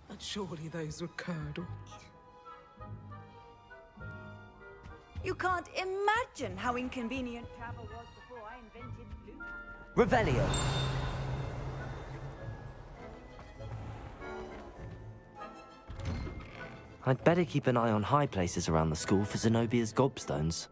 And surely those would curdle. You can't imagine how inconvenient travel was before I invented blue. Revelio. I'd better keep an eye on high places around the school for Zenobia's gobstones.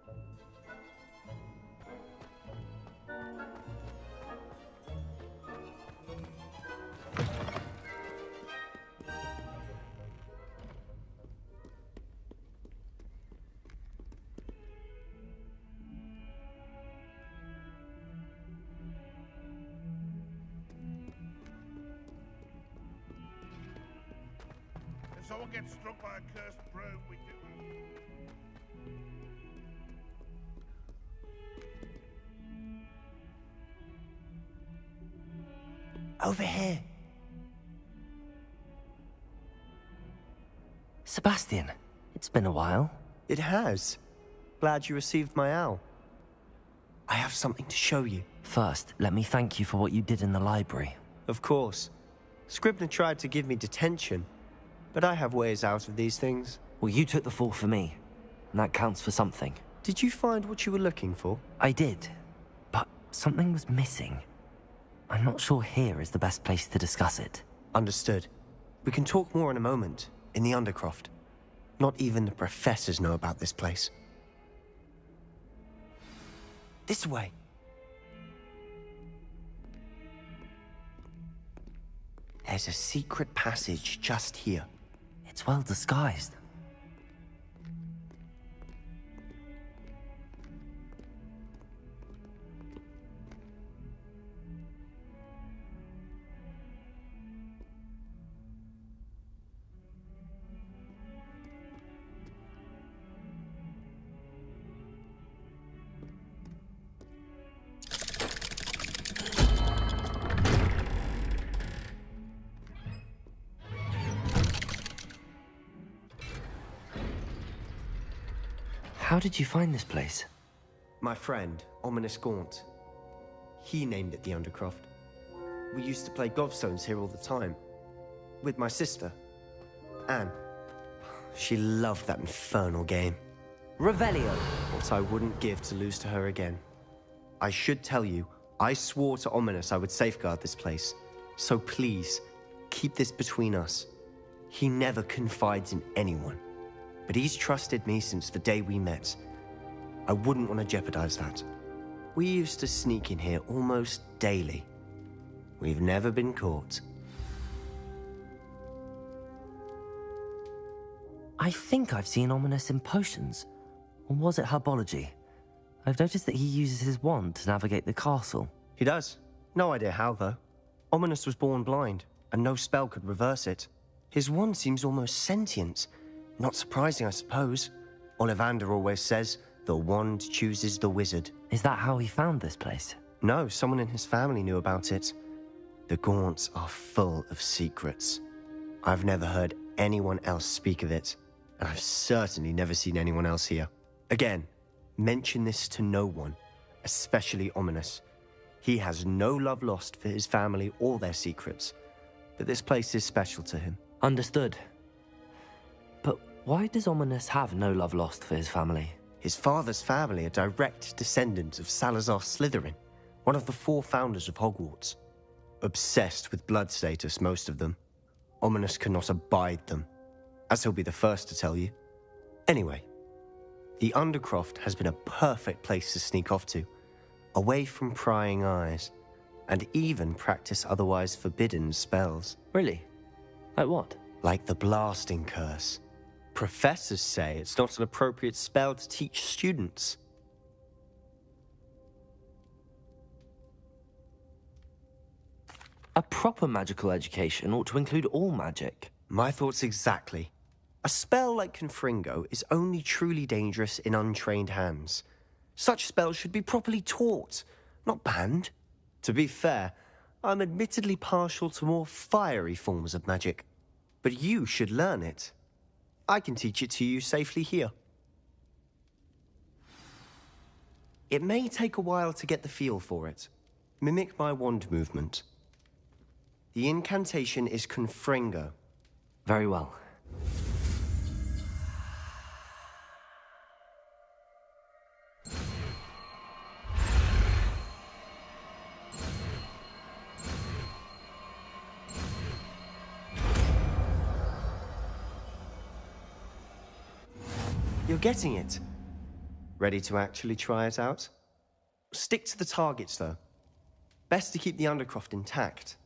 Someone gets struck by a cursed broom, we do. Over here. Sebastian, it's been a while. It has. Glad you received my owl. I have something to show you. First, let me thank you for what you did in the library. Of course. Scribner tried to give me detention, but I have ways out of these things. Well, you took the fall for me, and that counts for something. Did you find what you were looking for? I did, but something was missing. I'm not sure here is the best place to discuss it. Understood. We can talk more in a moment, in the Undercroft. Not even the professors know about this place. This way. There's a secret passage just here. It's well disguised. How did you find this place? My friend, Ominous Gaunt. He named it the Undercroft. We used to play gobstones here all the time. With my sister, Anne. She loved that infernal game. Revelio. What I wouldn't give to lose to her again. I should tell you, I swore to Ominous I would safeguard this place. So please, keep this between us. He never confides in anyone. But he's trusted me since the day we met. I wouldn't want to jeopardize that. We used to sneak in here almost daily. We've never been caught. I think I've seen Ominous in potions. Or was it herbology? I've noticed that he uses his wand to navigate the castle. He does. No idea how, though. Ominous was born blind, and no spell could reverse it. His wand seems almost sentient. Not surprising, I suppose. Ollivander always says, the wand chooses the wizard. Is that how he found this place? No, someone in his family knew about it. The Gaunts are full of secrets. I've never heard anyone else speak of it, and I've certainly never seen anyone else here. Again, mention this to no one, especially Ominous. He has no love lost for his family or their secrets, but this place is special to him. Understood. But why does Ominous have no love lost for his family? His father's family are direct descendants of Salazar Slytherin, one of the 4 founders of Hogwarts. Obsessed with blood status, most of them. Ominous cannot abide them, as he'll be the first to tell you. Anyway, the Undercroft has been a perfect place to sneak off to, away from prying eyes, and even practice otherwise forbidden spells. Really? Like what? Like the blasting curse. Professors say it's not an appropriate spell to teach students. A proper magical education ought to include all magic. My thoughts exactly. A spell like Confringo is only truly dangerous in untrained hands. Such spells should be properly taught, not banned. To be fair, I'm admittedly partial to more fiery forms of magic. But you should learn it. I can teach it to you safely here. It may take a while to get the feel for it. Mimic my wand movement. The incantation is Confringo. Very well. You're getting it. Ready to actually try it out? Stick to the targets, though. Best to keep the undercroft intact.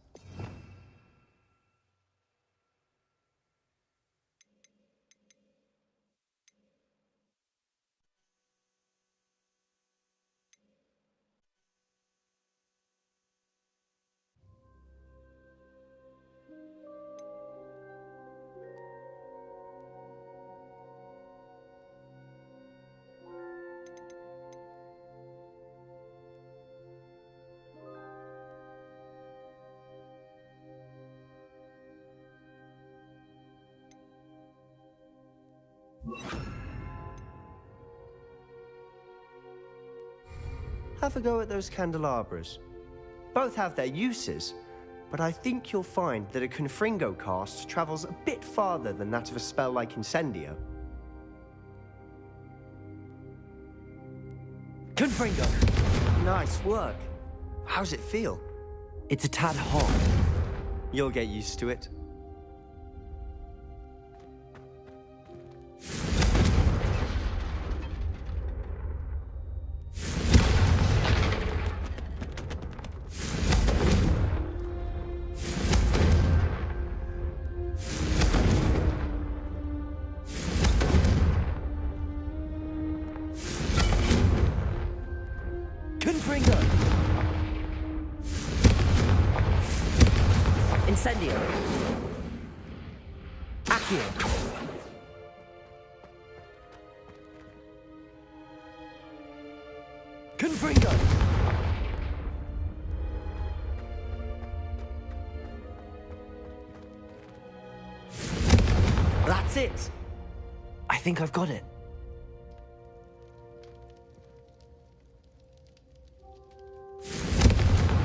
Have a go at those candelabras. Both have their uses, but I think you'll find that a Confringo cast travels a bit farther than that of a spell like Incendio. Confringo! Nice work. How's it feel? It's a tad hot. You'll get used to it. Incendio. Accio. Confringo. That's it. I think I've got it.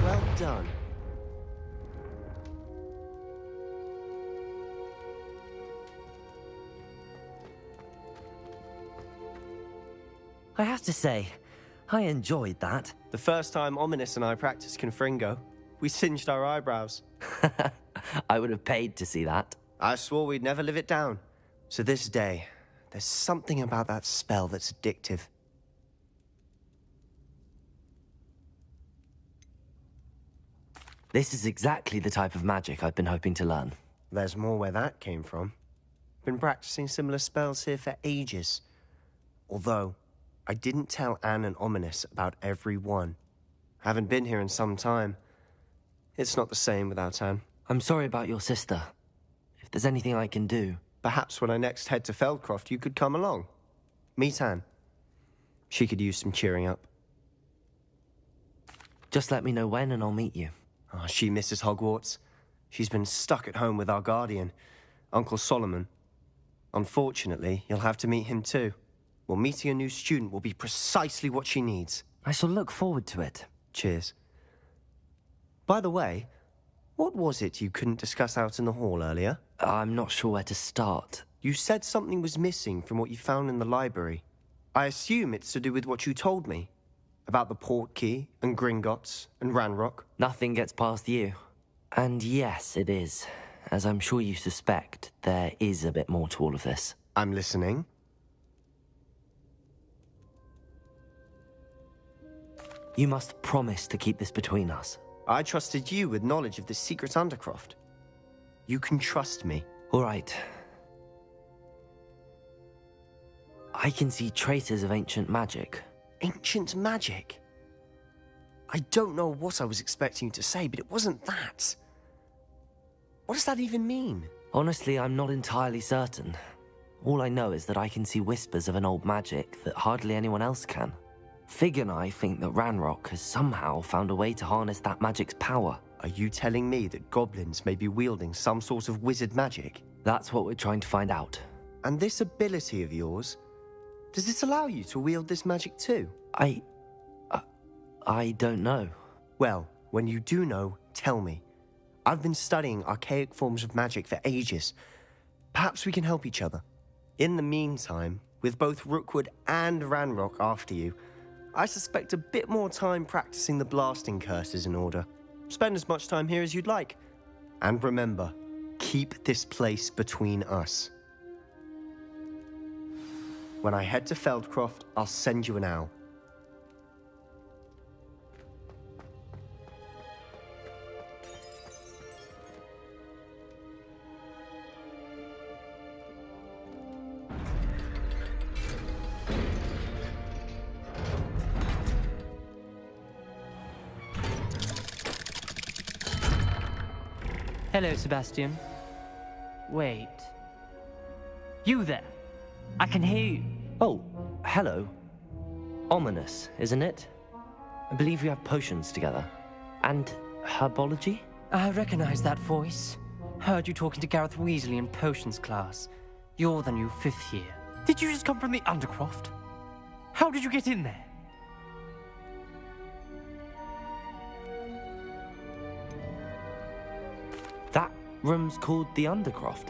Well done. I have to say, I enjoyed that. The first time Ominous and I practiced Confringo, we singed our eyebrows. I would have paid to see that. I swore we'd never live it down. To this day, there's something about that spell that's addictive. This is exactly the type of magic I've been hoping to learn. There's more where that came from. Been practicing similar spells here for ages. Although, I didn't tell Anne and Ominous about every one. Haven't been here in some time. It's not the same without Anne. I'm sorry about your sister. If there's anything I can do... Perhaps when I next head to Feldcroft, you could come along. Meet Anne. She could use some cheering up. Just let me know when and I'll meet you. Oh, she misses Hogwarts. She's been stuck at home with our guardian, Uncle Solomon. Unfortunately, you'll have to meet him too. Well, meeting a new student will be precisely what she needs. I shall look forward to it. Cheers. By the way, what was it you couldn't discuss out in the hall earlier? I'm not sure where to start. You said something was missing from what you found in the library. I assume it's to do with what you told me. About the port key, and Gringotts, and Ranrock. Nothing gets past you. And yes, it is. As I'm sure you suspect, there is a bit more to all of this. I'm listening. You must promise to keep this between us. I trusted you with knowledge of the secret Undercroft. You can trust me. All right. I can see traces of ancient magic. Ancient magic? I don't know what I was expecting you to say, but it wasn't that. What does that even mean? Honestly, I'm not entirely certain. All I know is that I can see whispers of an old magic that hardly anyone else can. Fig and I think that Ranrock has somehow found a way to harness that magic's power. Are you telling me that goblins may be wielding some sort of wizard magic? That's what we're trying to find out. And this ability of yours, does it allow you to wield this magic too? I don't know. Well, when you do know, tell me. I've been studying archaic forms of magic for ages. Perhaps we can help each other. In the meantime, with both Rookwood and Ranrock after you, I suspect a bit more time practicing the blasting curse is in order. Spend as much time here as you'd like. And remember, keep this place between us. When I head to Feldcroft, I'll send you an owl. Hello, Sebastian. Wait. You there? I can hear you. Oh, hello. Ominous, isn't it? I believe we have potions together. And herbology? I recognize that voice. Heard you talking to Gareth Weasley in potions class. You're the new 5th year. Did you just come from the Undercroft? How did you get in there? That room's called the Undercroft.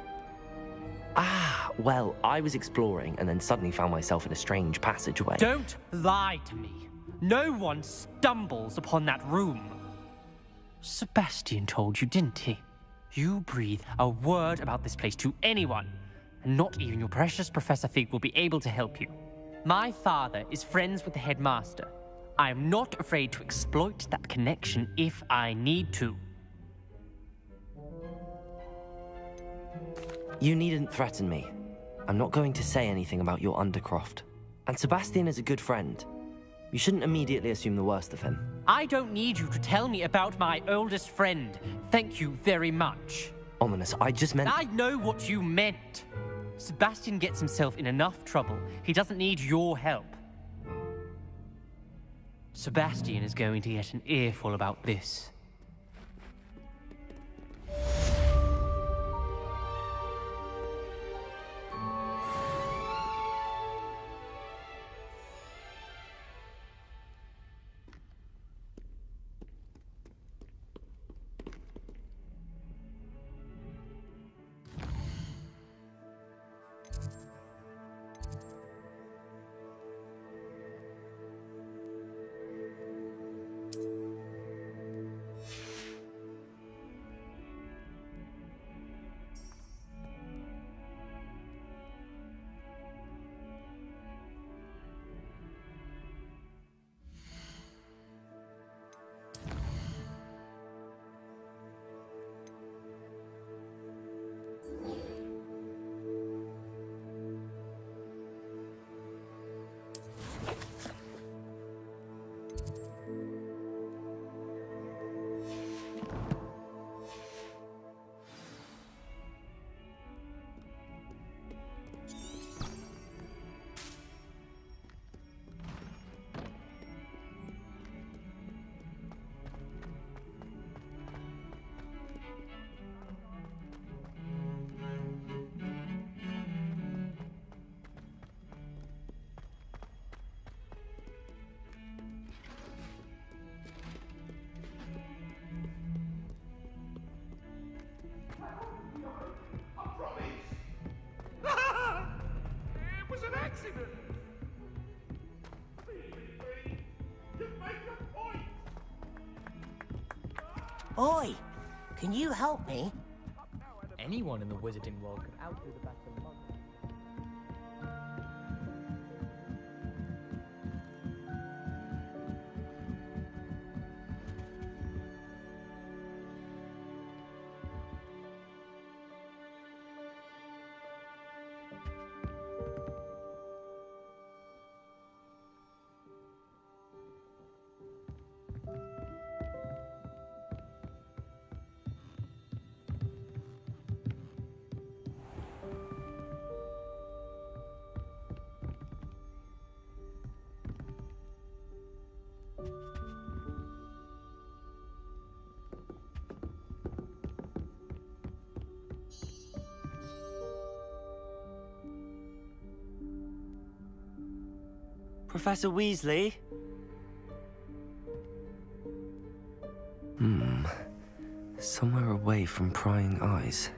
Ah, well, I was exploring and then suddenly found myself in a strange passageway. Don't lie to me. No one stumbles upon that room. Sebastian told you, didn't he? You breathe a word about this place to anyone, and not even your precious Professor Fig will be able to help you. My father is friends with the headmaster. I am not afraid to exploit that connection if I need to. You needn't threaten me. I'm not going to say anything about your Undercroft. And Sebastian is a good friend. You shouldn't immediately assume the worst of him. I don't need you to tell me about my oldest friend. Thank you very much. Ominous, I just meant... I know what you meant. Sebastian gets himself in enough trouble. He doesn't need your help. Sebastian is going to get an earful about this. It was an accident. You make a point. Oi! Can you help me? Anyone in the wizarding world could outdo the best of them. Professor Weasley? Somewhere away from prying eyes.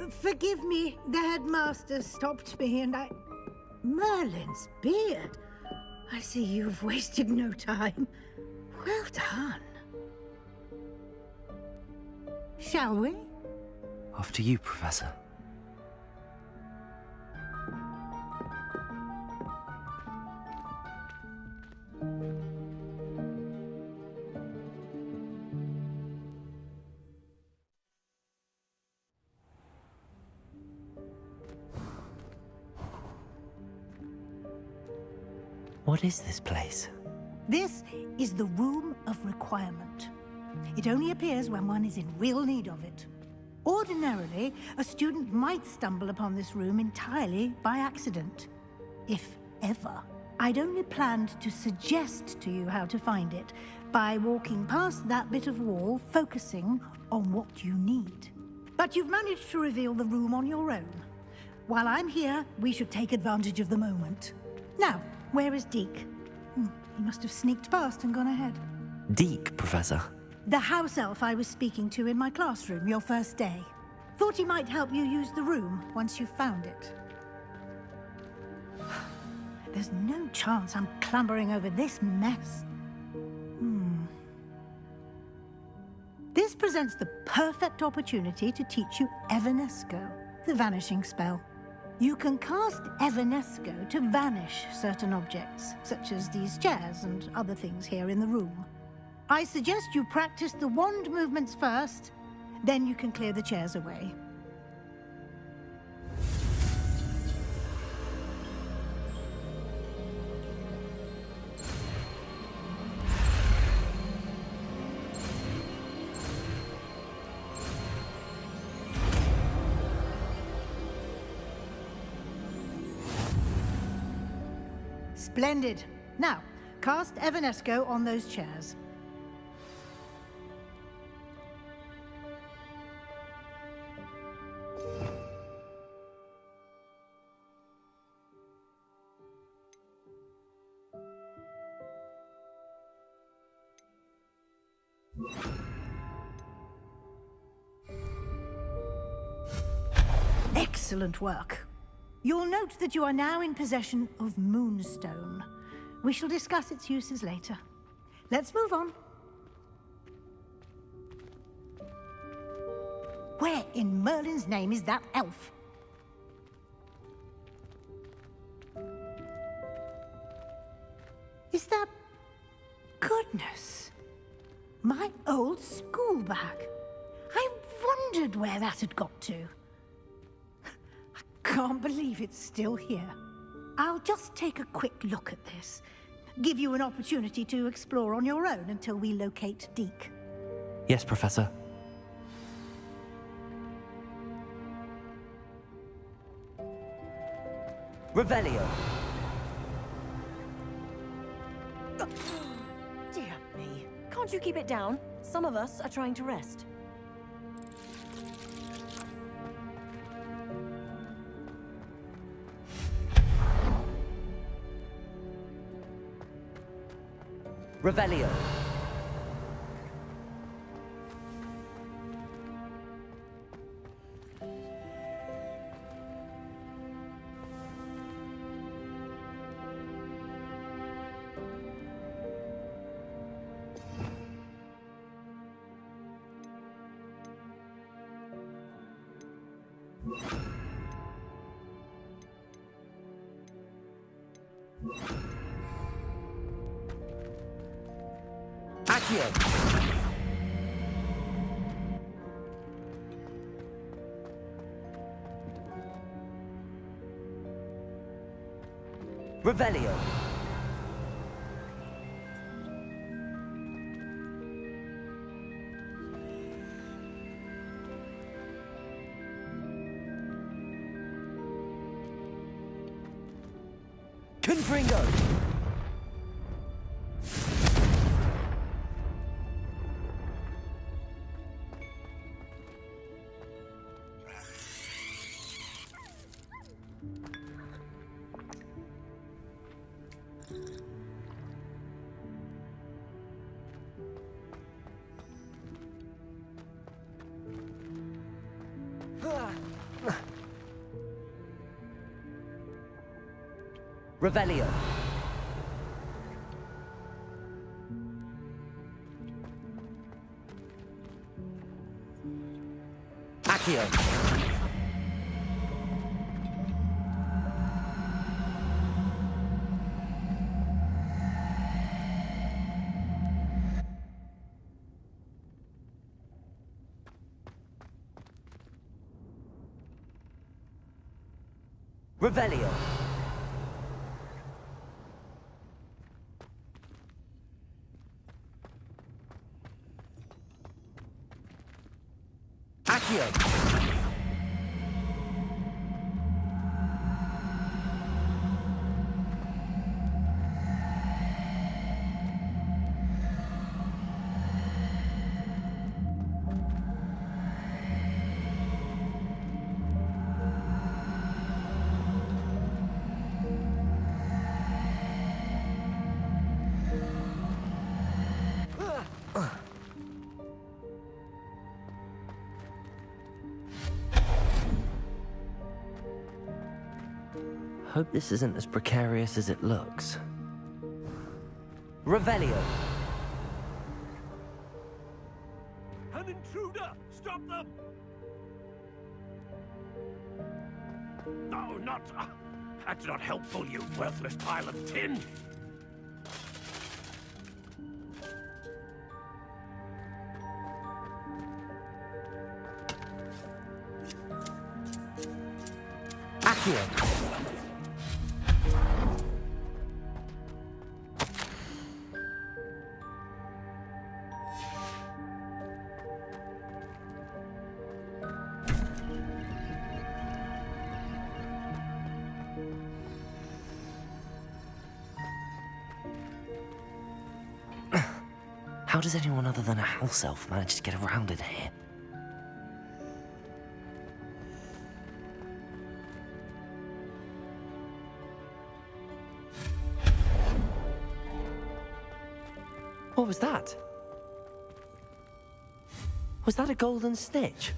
Forgive me, the headmaster stopped me and I... Merlin's beard. I see you've wasted no time. Well done. Shall we? After you, Professor. What is this place? This is the Room of Requirement. It only appears when one is in real need of it. Ordinarily, a student might stumble upon this room entirely by accident, if ever. I'd only planned to suggest to you how to find it by walking past that bit of wall, focusing on what you need. But you've managed to reveal the room on your own. While I'm here, we should take advantage of the moment. Now, where is Deke? He must have sneaked past and gone ahead. Deke, Professor. The house elf I was speaking to in my classroom your first day. Thought he might help you use the room once you found it. There's no chance I'm clambering over this mess. This presents the perfect opportunity to teach you Evanesco, the vanishing spell. You can cast Evanesco to vanish certain objects, such as these chairs and other things here in the room. I suggest you practice the wand movements first, then you can clear the chairs away. Splendid. Now, cast Evanesco on those chairs. Excellent work. You'll note that you are now in possession of Moonstone. We shall discuss its uses later. Let's move on. Where in Merlin's name is that elf? Is that... Goodness! My old school bag. I wondered where that had got to. Can't believe it's still here. I'll just take a quick look at this. Give you an opportunity to explore on your own until we locate Deke. Yes, Professor. Revelio. Dear me. Can't you keep it down? Some of us are trying to rest. Revelio. Accio. Revelio. Confringo! Revelio. Accio. Revelio. Accio. Hope this isn't as precarious as it looks. Revelio. An intruder! Stop them! No, not... that's not helpful, you worthless pile of tin! Accio. How does anyone other than a house elf manage to get around in here? What was that? Was that a golden snitch?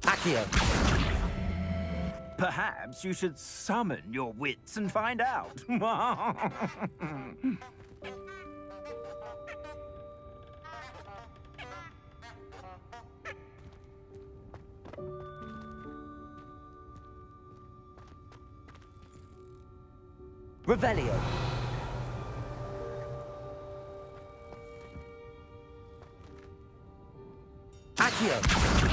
Accio. Perhaps you should summon your wits and find out. Revelio. Accio.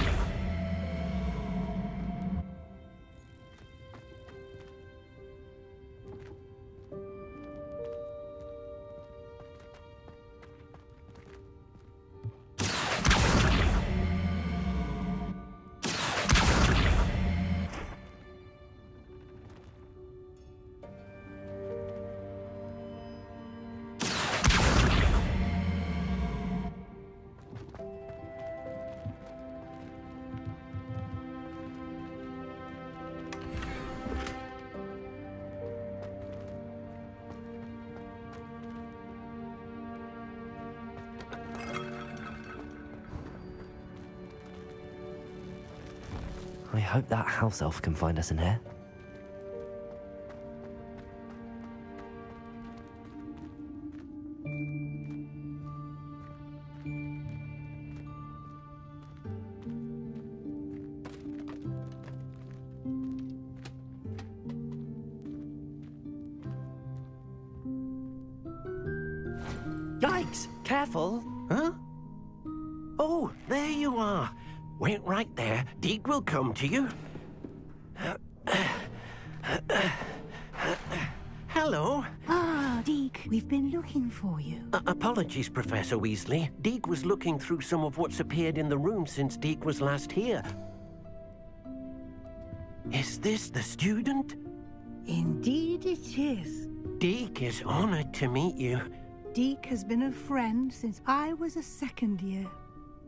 I hope that house elf can find us in here. Yikes! Careful! Huh? Oh, there you are. Wait right there. Deek will come to you. Hello. Ah, Deek, we've been looking for you. Apologies, Professor Weasley. Deek was looking through some of what's appeared in the room since Deek was last here. Is this the student? Indeed it is. Deke is honored to meet you. Deke has been a friend since I was a second year.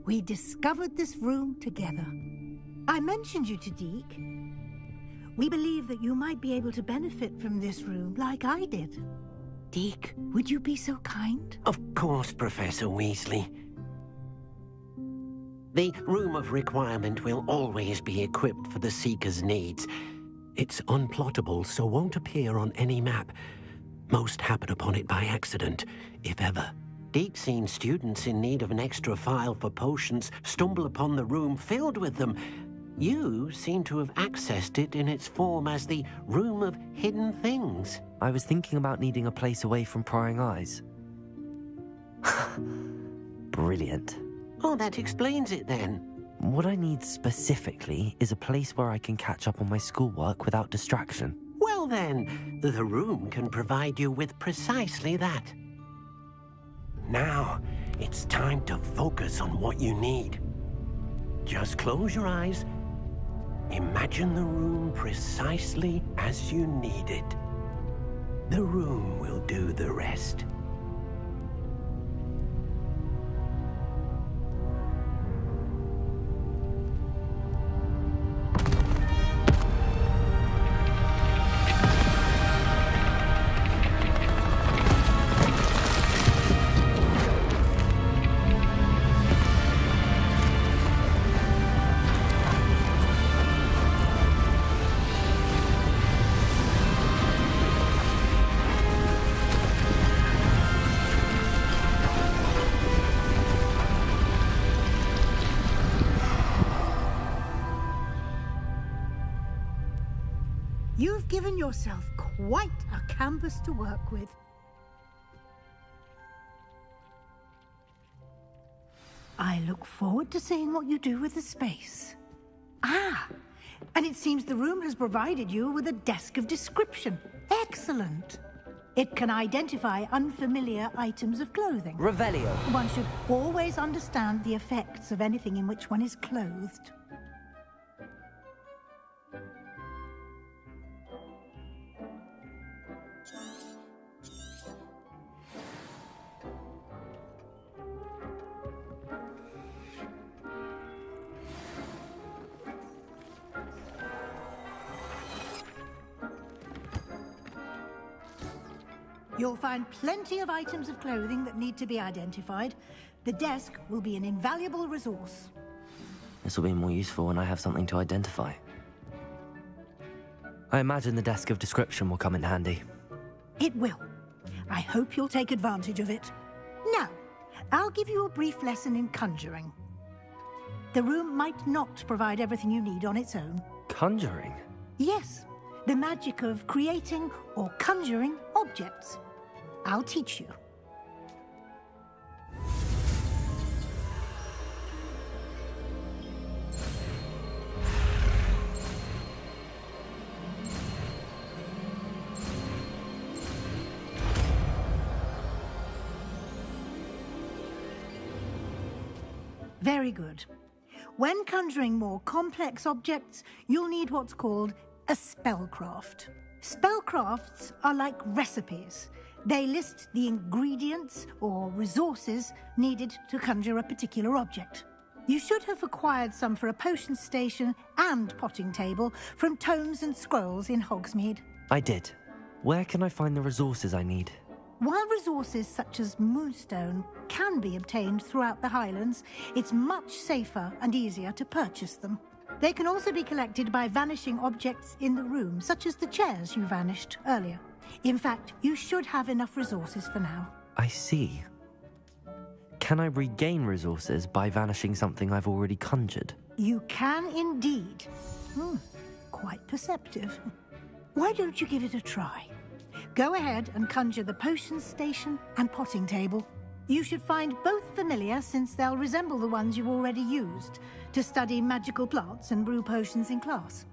We discovered this room together. I mentioned you to Deke. We believe that you might be able to benefit from this room like I did. Deke, would you be so kind? Of course, Professor Weasley. The Room of Requirement will always be equipped for the Seeker's needs. It's unplottable, so won't appear on any map. Most happen upon it by accident, if ever. Deke's seen students in need of an extra file for potions stumble upon the room filled with them. You seem to have accessed it in its form as the Room of Hidden Things. I was thinking about needing a place away from prying eyes. Brilliant. Oh, that explains it then. What I need specifically is a place where I can catch up on my schoolwork without distraction. Well then, the room can provide you with precisely that. Now, it's time to focus on what you need. Just close your eyes. Imagine the room precisely as you need it. The room will do the rest. You've given yourself quite a canvas to work with. I look forward to seeing what you do with the space. Ah, and it seems the room has provided you with a desk of description. Excellent. It can identify unfamiliar items of clothing. Revelio. One should always understand the effects of anything in which one is clothed. You'll find plenty of items of clothing that need to be identified. The desk will be an invaluable resource. This will be more useful when I have something to identify. I imagine the desk of description will come in handy. It will. I hope you'll take advantage of it. Now, I'll give you a brief lesson in conjuring. The room might not provide everything you need on its own. Conjuring? Yes, the magic of creating or conjuring objects. I'll teach you. Very good. When conjuring more complex objects, you'll need what's called a spellcraft. Spellcrafts are like recipes. They list the ingredients or resources needed to conjure a particular object. You should have acquired some for a potion station and potting table from tomes and scrolls in Hogsmeade. I did. Where can I find the resources I need? While resources such as moonstone can be obtained throughout the Highlands, it's much safer and easier to purchase them. They can also be collected by vanishing objects in the room, such as the chairs you vanished earlier. In fact, you should have enough resources for now. I see. Can I regain resources by vanishing something I've already conjured? You can indeed. Quite perceptive. Why don't you give it a try? Go ahead and conjure the potion station and potting table. You should find both familiar, since they'll resemble the ones you've already used to study magical plants and brew potions in class.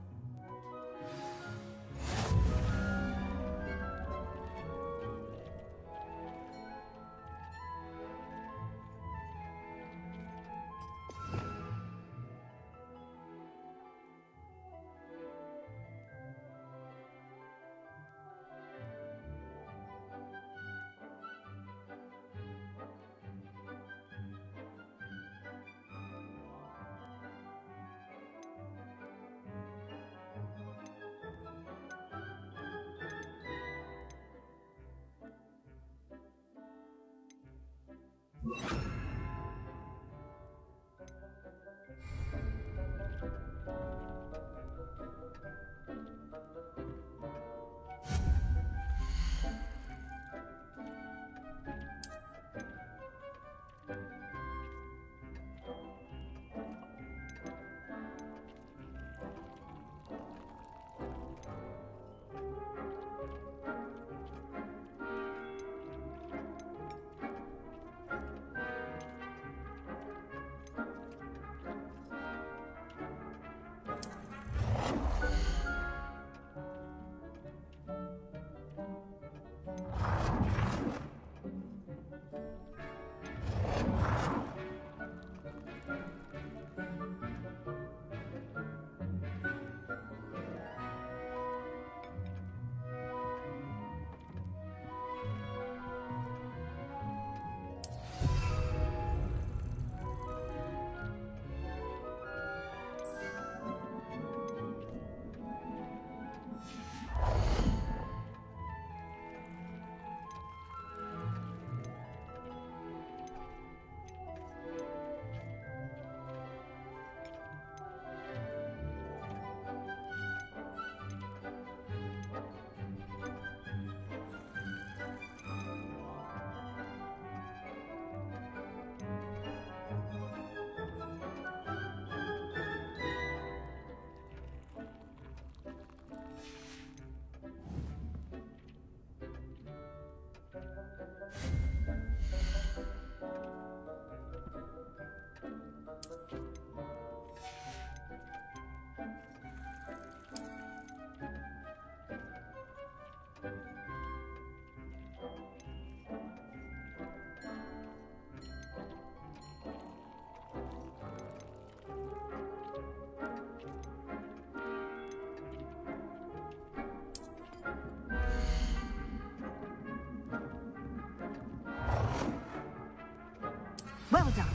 Well done.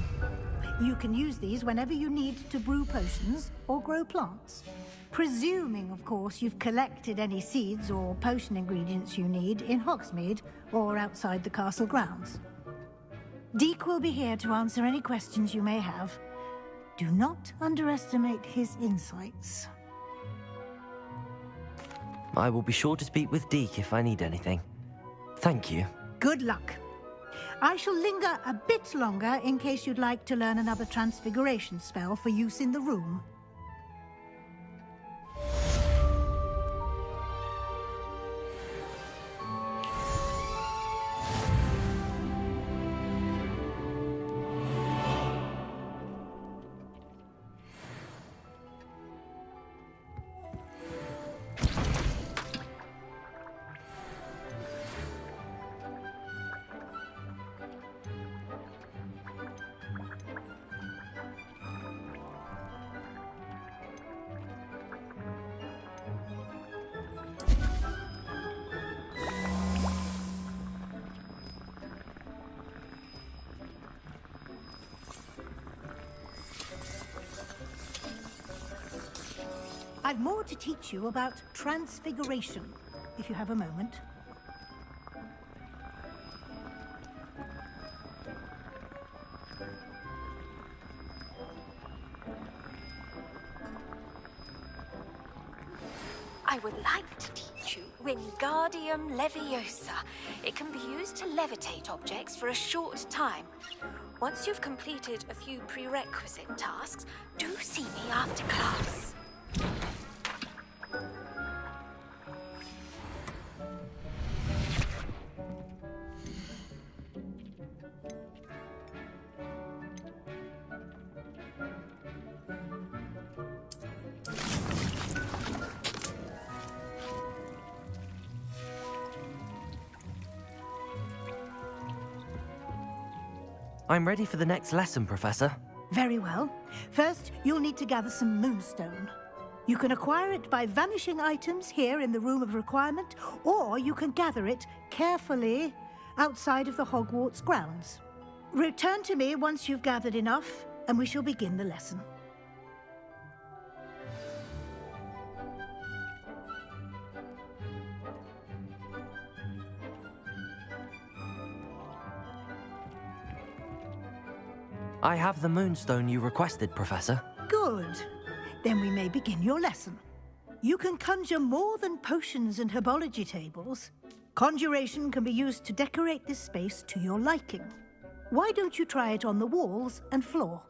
You can use these whenever you need to brew potions or grow plants. Presuming, of course, you've collected any seeds or potion ingredients you need in Hogsmeade or outside the castle grounds. Deek will be here to answer any questions you may have. Do not underestimate his insights. I will be sure to speak with Deek if I need anything. Thank you. Good luck. I shall linger a bit longer in case you'd like to learn another transfiguration spell for use in the room. I've more to teach you about transfiguration, if you have a moment. I would like to teach you Wingardium Leviosa. It can be used to levitate objects for a short time. Once you've completed a few prerequisite tasks, do see me after class. I'm ready for the next lesson, Professor. Very well. First, you'll need to gather some moonstone. You can acquire it by vanishing items here in the Room of Requirement, or you can gather it carefully outside of the Hogwarts grounds. Return to me once you've gathered enough, and we shall begin the lesson. I have the moonstone you requested, Professor. Good. Then we may begin your lesson. You can conjure more than potions and herbology tables. Conjuration can be used to decorate this space to your liking. Why don't you try it on the walls and floor?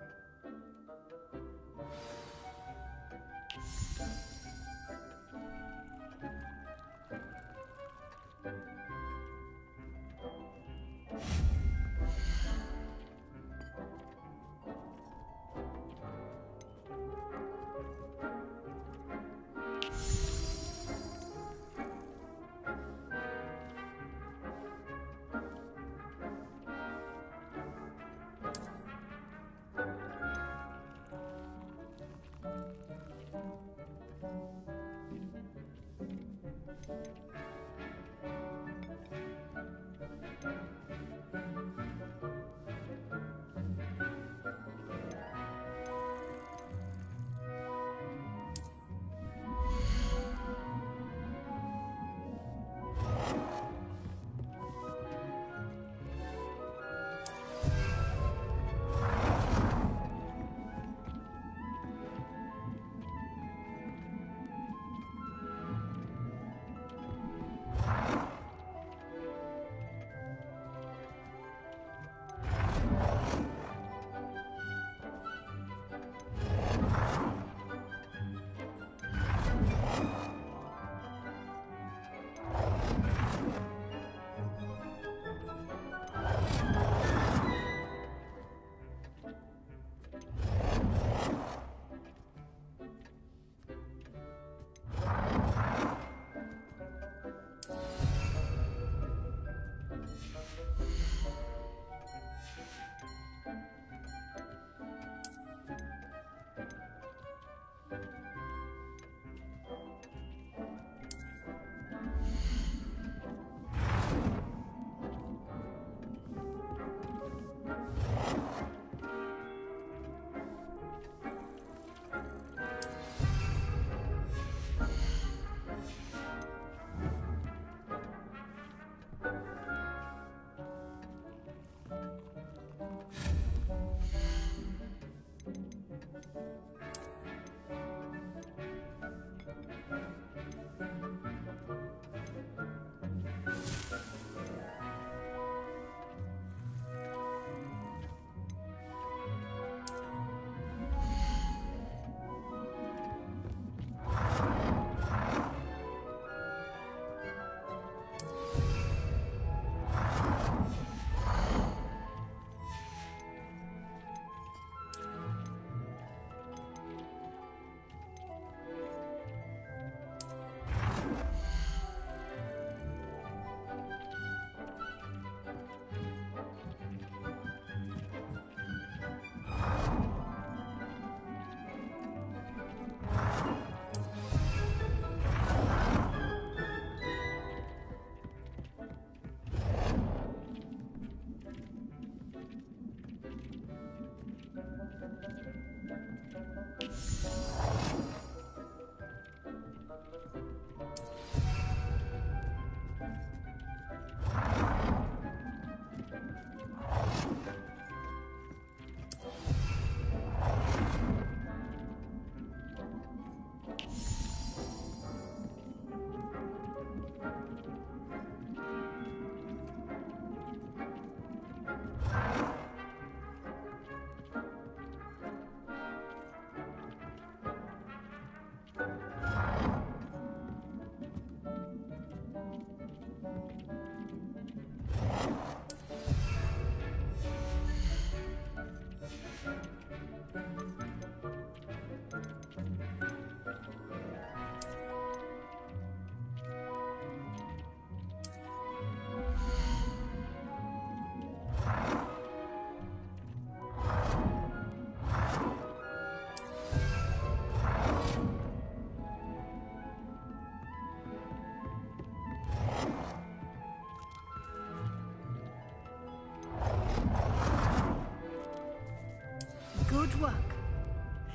Good work.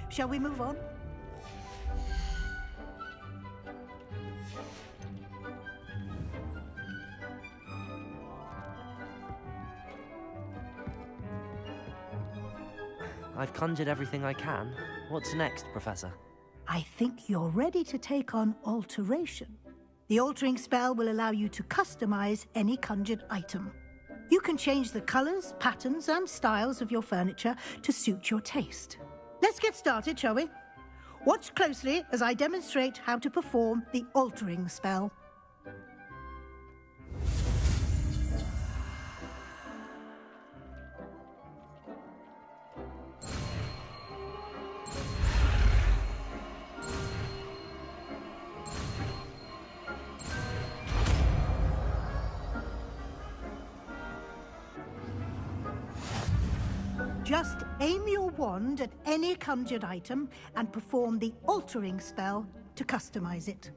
Shall we move on? I've conjured everything I can. What's next, Professor? I think you're ready to take on alteration. The altering spell will allow you to customize any conjured item. You can change the colors, patterns, and styles of your furniture to suit your taste. Let's get started, shall we? Watch closely as I demonstrate how to perform the altering spell. Just aim your wand at any conjured item and perform the altering spell to customize it.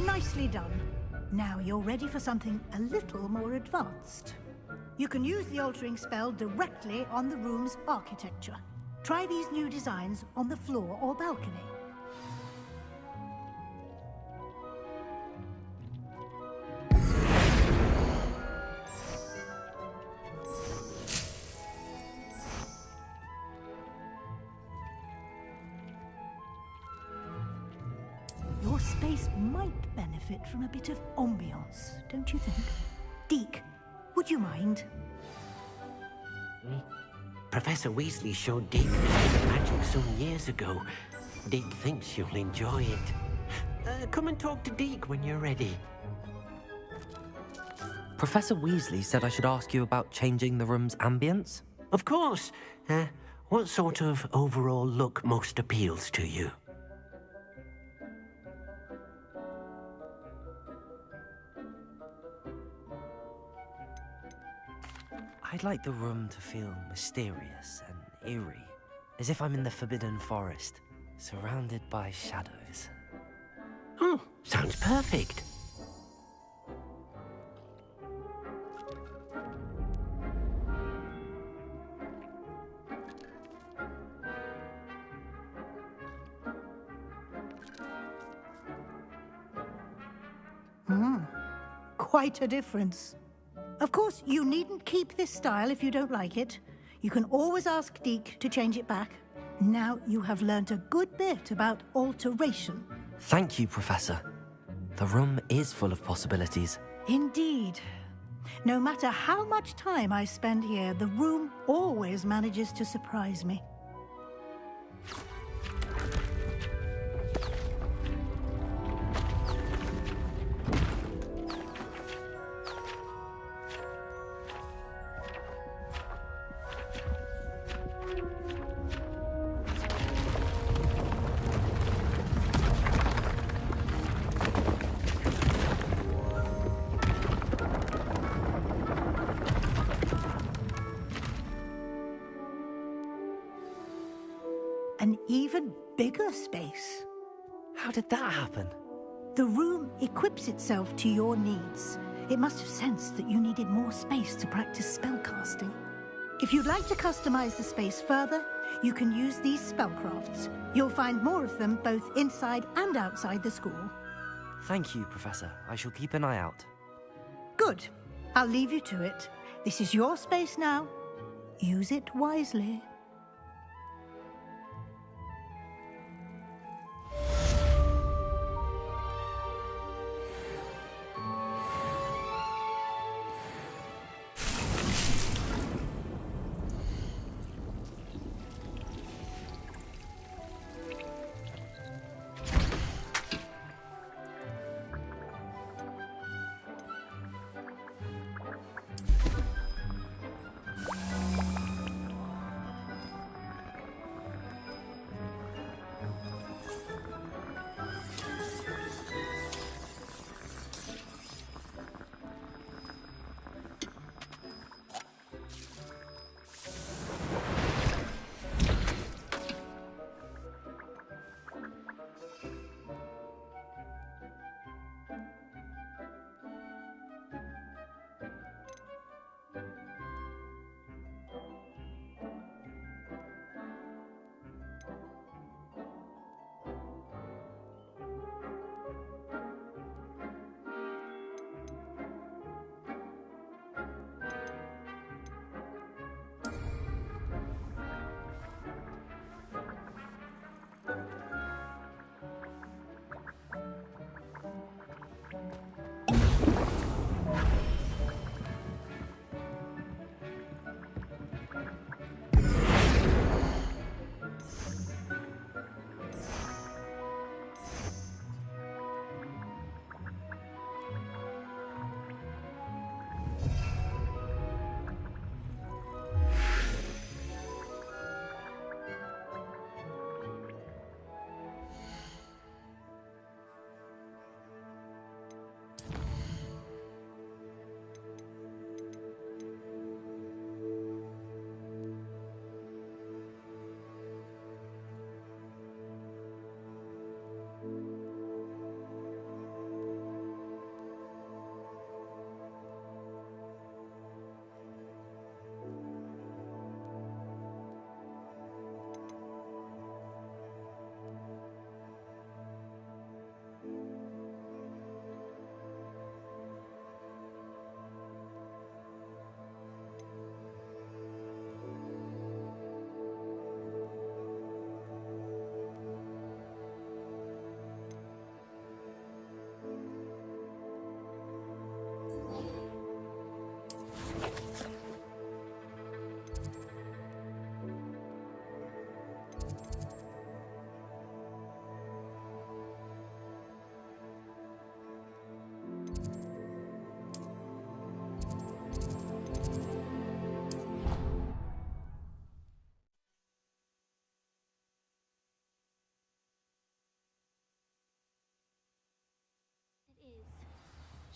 Nicely done. Now you're ready for something a little more advanced. You can use the altering spell directly on the room's architecture. Try these new designs on the floor or balcony. Your space might benefit from a bit of ambiance, don't you think? Deke, would you mind? Professor Weasley showed Deke this bit of magic some years ago. Deke thinks you'll enjoy it. Come and talk to Deke when you're ready. Professor Weasley said I should ask you about changing the room's ambience. Of course. What sort of overall look most appeals to you? I'd like the room to feel mysterious and eerie, as if I'm in the Forbidden Forest, surrounded by shadows. Oh, sounds perfect. Quite a difference. Of course, you needn't keep this style if you don't like it. You can always ask Deke to change it back. Now you have learnt a good bit about alteration. Thank you, Professor. The room is full of possibilities. Indeed. No matter how much time I spend here, the room always manages to surprise me. An even bigger space. How did that happen? The room equips itself to your needs. It must have sensed that you needed more space to practice spellcasting. If you'd like to customize the space further, you can use these spellcrafts. You'll find more of them both inside and outside the school. Thank you, Professor. I shall keep an eye out. Good. I'll leave you to it. This is your space now. Use it wisely.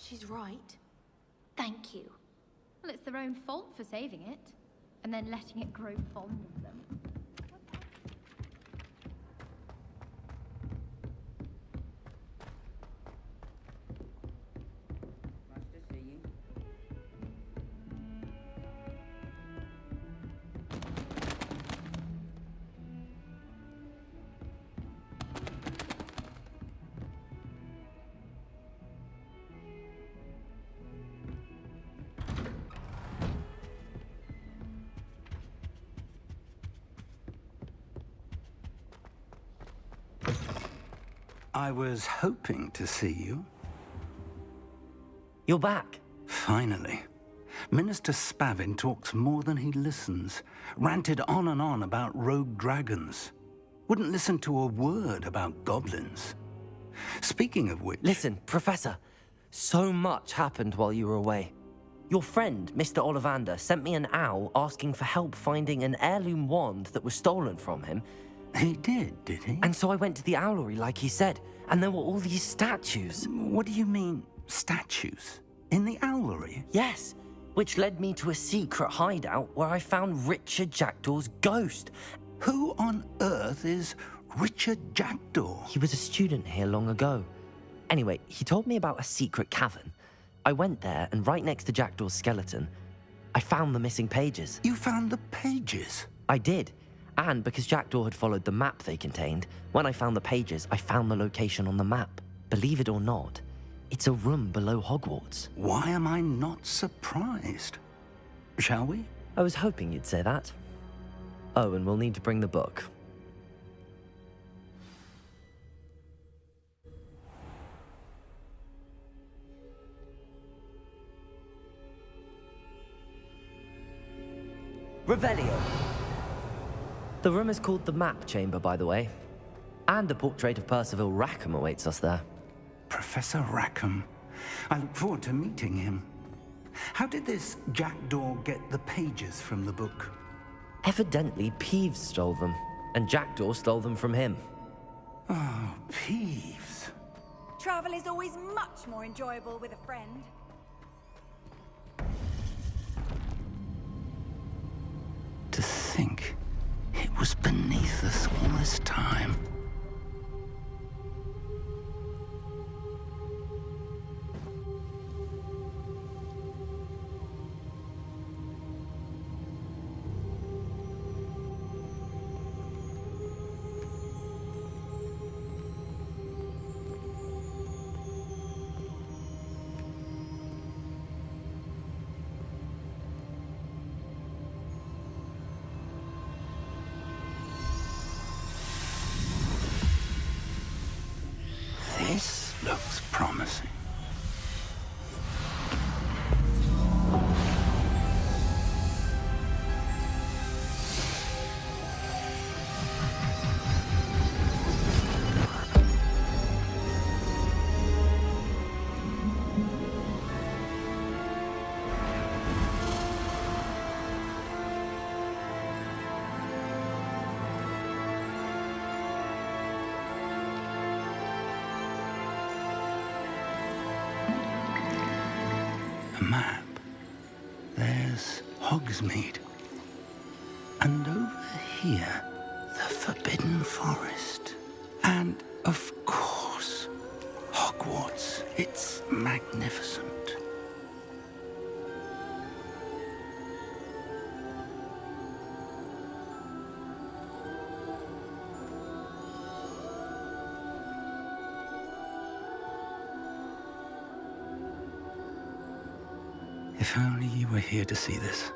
She's right. Thank you. Well, it's their own fault for saving it, and then letting it grow fond of them. Nice to see you. I was hoping to see you. You're back. Finally. Minister Spavin talks more than he listens. Ranted on and on about rogue dragons. Wouldn't listen to a word about goblins. Speaking of which... Listen, Professor. So much happened while you were away. Your friend, Mr. Ollivander, sent me an owl asking for help finding an heirloom wand that was stolen from him. He did he? And so I went to the owlery like he said, and there were all these statues. What do you mean, statues? In the owlery? Yes, which led me to a secret hideout where I found Richard Jackdaw's ghost. Who on earth is Richard Jackdaw? He was a student here long ago. Anyway, he told me about a secret cavern. I went there, and right next to Jackdaw's skeleton, I found the missing pages. You found the pages? I did. And because Jackdaw had followed the map they contained, when I found the pages, I found the location on the map. Believe it or not, it's a room below Hogwarts. Why am I not surprised? Shall we? I was hoping you'd say that. Oh, and we'll need to bring the book. Revelio. The room is called the Map Chamber, by the way. And a portrait of Percival Rackham awaits us there. Professor Rackham. I look forward to meeting him. How did this Jackdaw get the pages from the book? Evidently, Peeves stole them, and Jackdaw stole them from him. Oh, Peeves. Travel is always much more enjoyable with a friend. To think it was beneath us all this time. This looks promising. Map. There's Hogsmeade. And over here, the Forbidden Forest. And, of course, Hogwarts. It's magnificent. If only you were here to see this.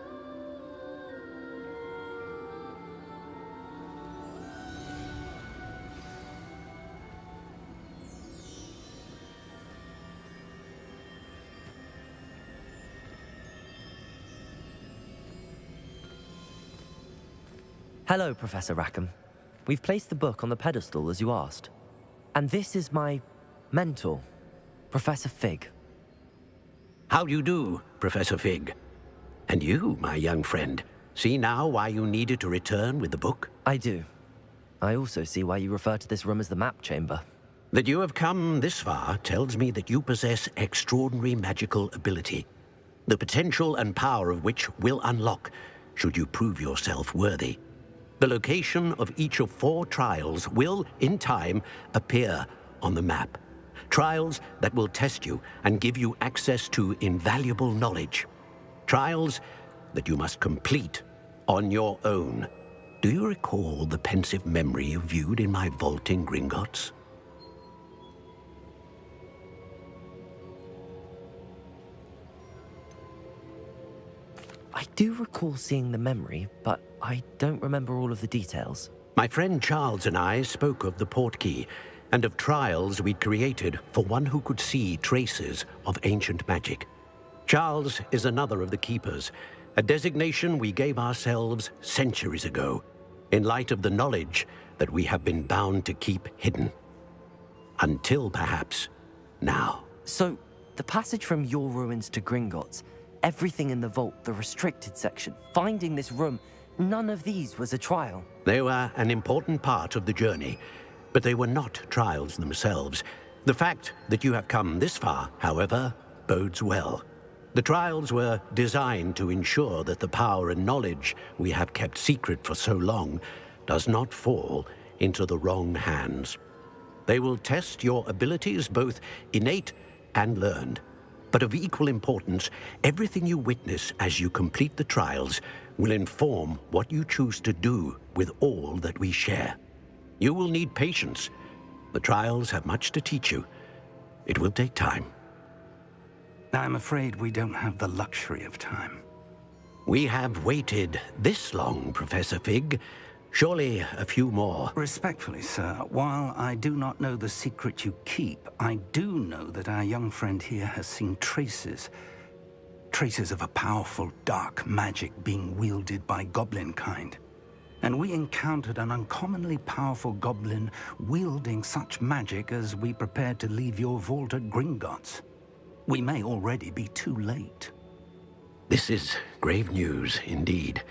Hello, Professor Rackham. We've placed the book on the pedestal as you asked. And this is my mentor, Professor Fig. How do you do, Professor Fig? And you, my young friend, see now why you needed to return with the book? I do. I also see why you refer to this room as the Map Chamber. That you have come this far tells me that you possess extraordinary magical ability, the potential and power of which will unlock should you prove yourself worthy. The location of each of 4 trials will, in time, appear on the map. Trials that will test you and give you access to invaluable knowledge. Trials that you must complete on your own. Do you recall the pensive memory you viewed in my vault in Gringotts? I do recall seeing the memory, but I don't remember all of the details. My friend Charles and I spoke of the portkey and of trials we'd created for one who could see traces of ancient magic. Charles is another of the keepers, a designation we gave ourselves centuries ago, in light of the knowledge that we have been bound to keep hidden. Until perhaps now. So, the passage from your ruins to Gringotts, everything in the vault, the restricted section, finding this room, none of these was a trial. They were an important part of the journey, but they were not trials themselves. The fact that you have come this far, however, bodes well. The trials were designed to ensure that the power and knowledge we have kept secret for so long does not fall into the wrong hands. They will test your abilities, both innate and learned. But of equal importance, everything you witness as you complete the trials will inform what you choose to do with all that we share. You will need patience. The trials have much to teach you. It will take time. I'm afraid we don't have the luxury of time. We have waited this long, Professor Fig. Surely a few more. Respectfully, sir, while I do not know the secret you keep, I do know that our young friend here has seen traces of a powerful dark magic being wielded by goblin kind. And we encountered an uncommonly powerful goblin wielding such magic as we prepared to leave your vault at Gringotts. We may already be too late. This is grave news indeed.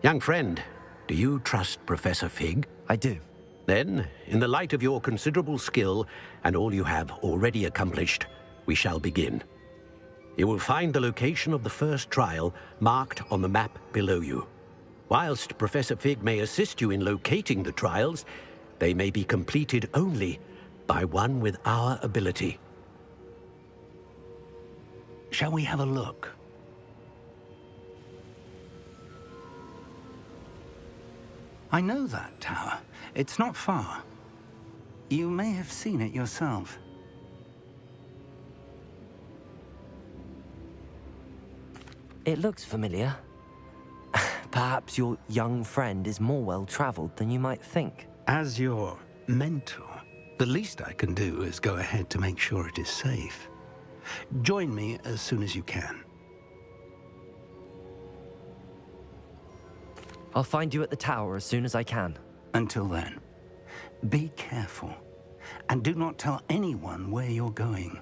Young friend, do you trust Professor Fig? I do. Then, in the light of your considerable skill and all you have already accomplished, we shall begin. You will find the location of the first trial marked on the map below you. Whilst Professor Fig may assist you in locating the trials, they may be completed only by one with our ability. Shall we have a look? I know that tower. It's not far. You may have seen it yourself. It looks familiar. Perhaps your young friend is more well-traveled than you might think. As your mentor, the least I can do is go ahead to make sure it is safe. Join me as soon as you can. I'll find you at the tower as soon as I can. Until then, be careful, and do not tell anyone where you're going.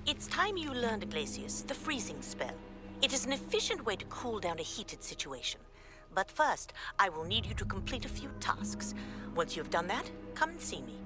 It's time you learned, Glacius, the freezing spell. It is an efficient way to cool down a heated situation. But first, I will need you to complete a few tasks. Once you've done that, come and see me.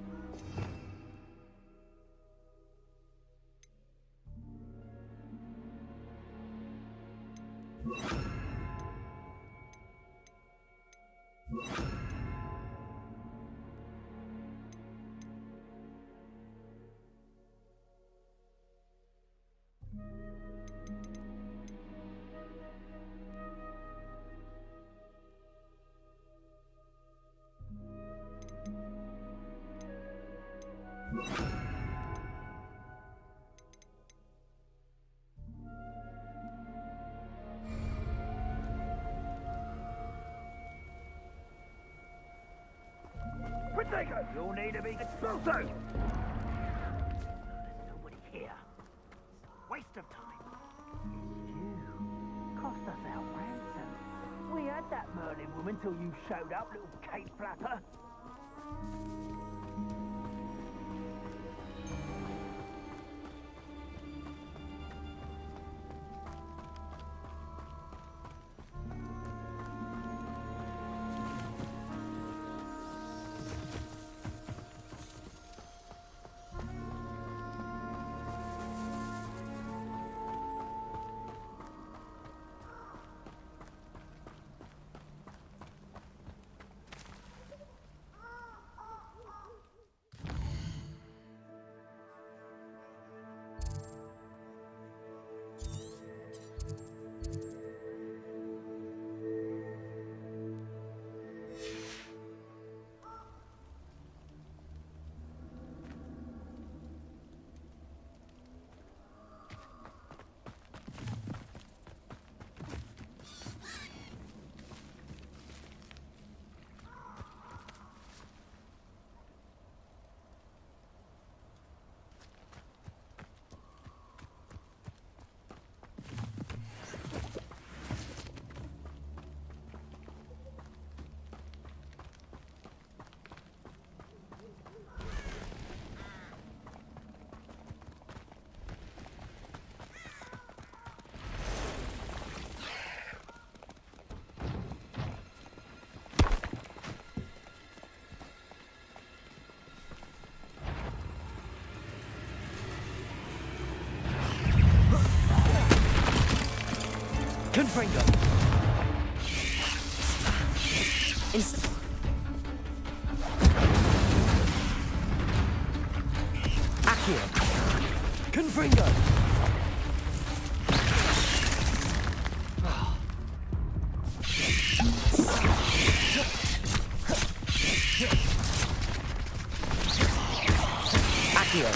Jacob, you'll need to be expulso. Nobody here. Waste of time. It's you. Cost us our ransom. We had that Merlin woman till you showed up, little cape flapper. Confringo. Accio. Confringo. Accio.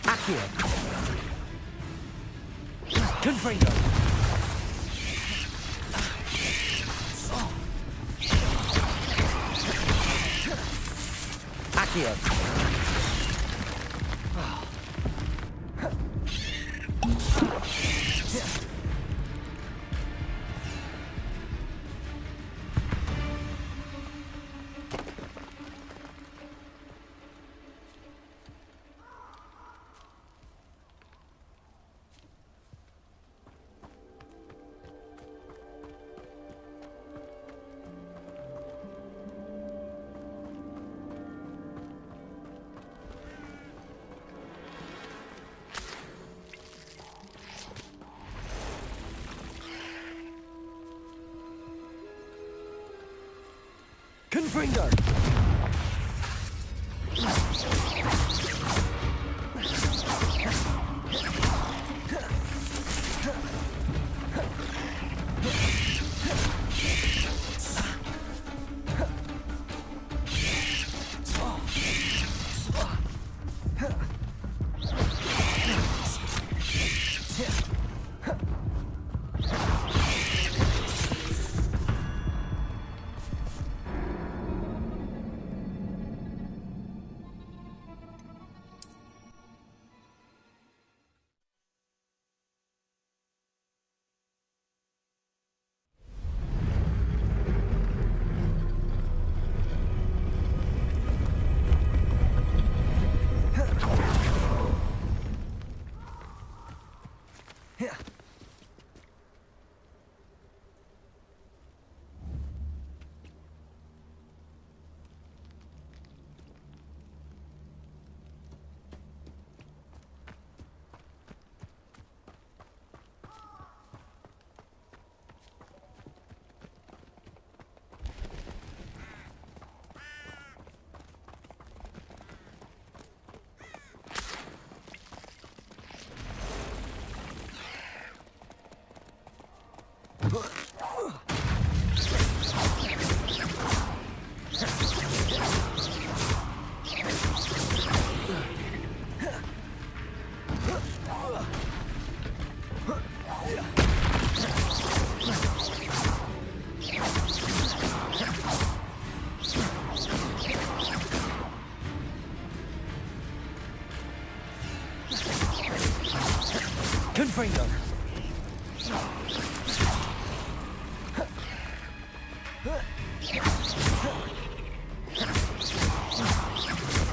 Accio. Confringo. Accio. Confringo! Confringo.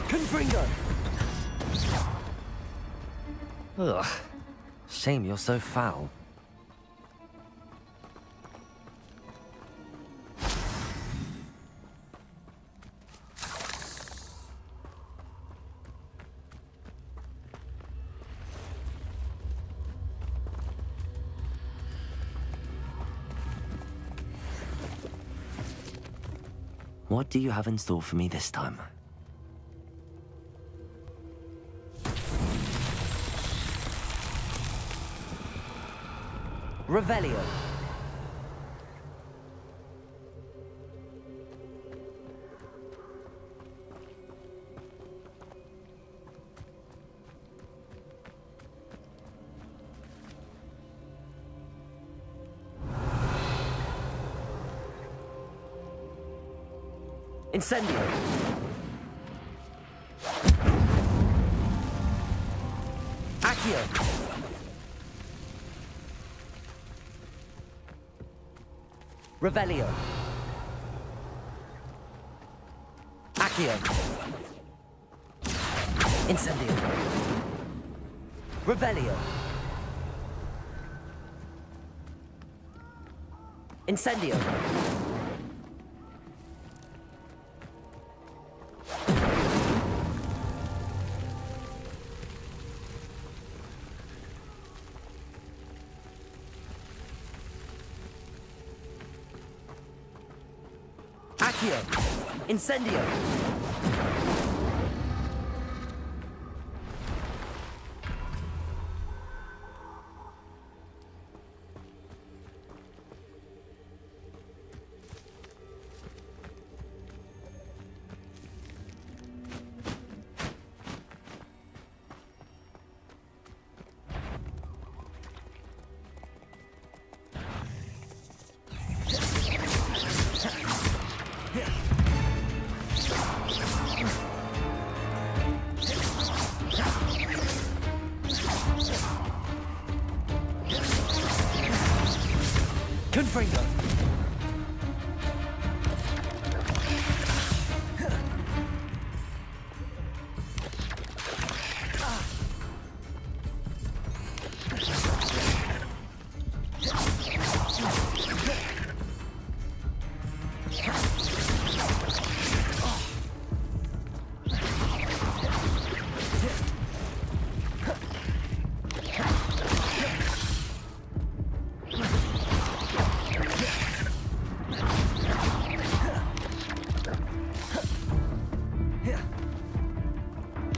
Confringo. Ugh. Shame you're so foul. What do you have in store for me this time? Revelio. Incendio. Accio. Revelio. Accio. Incendio. Revelio. Incendio. Accio. Incendio. Confringo.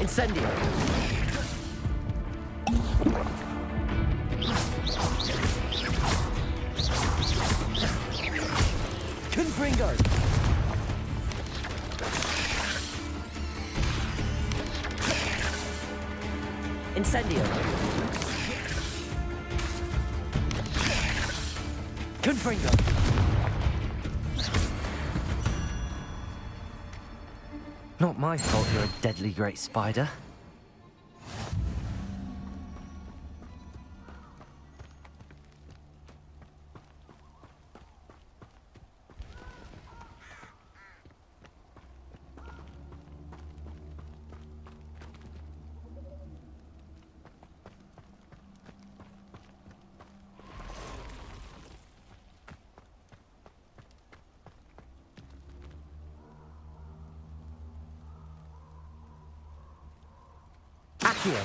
Incendio. Confringo. Incendio. Confringo. Not my fault you're a deadly great spider. Accio.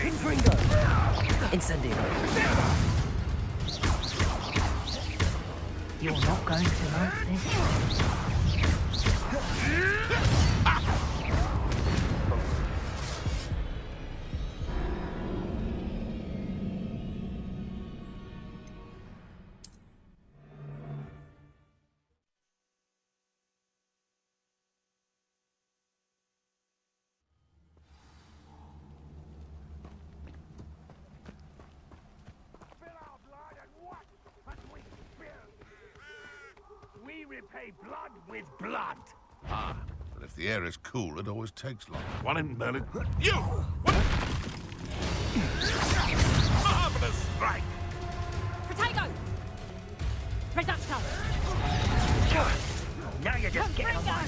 Confringo. Incendio. You're not going to like this. repay blood with blood. Ah, but if the air is cool, it always takes long. One in, Merlin. You! What? Marvelous strike! Potato! Reducto! Now you're just getting on my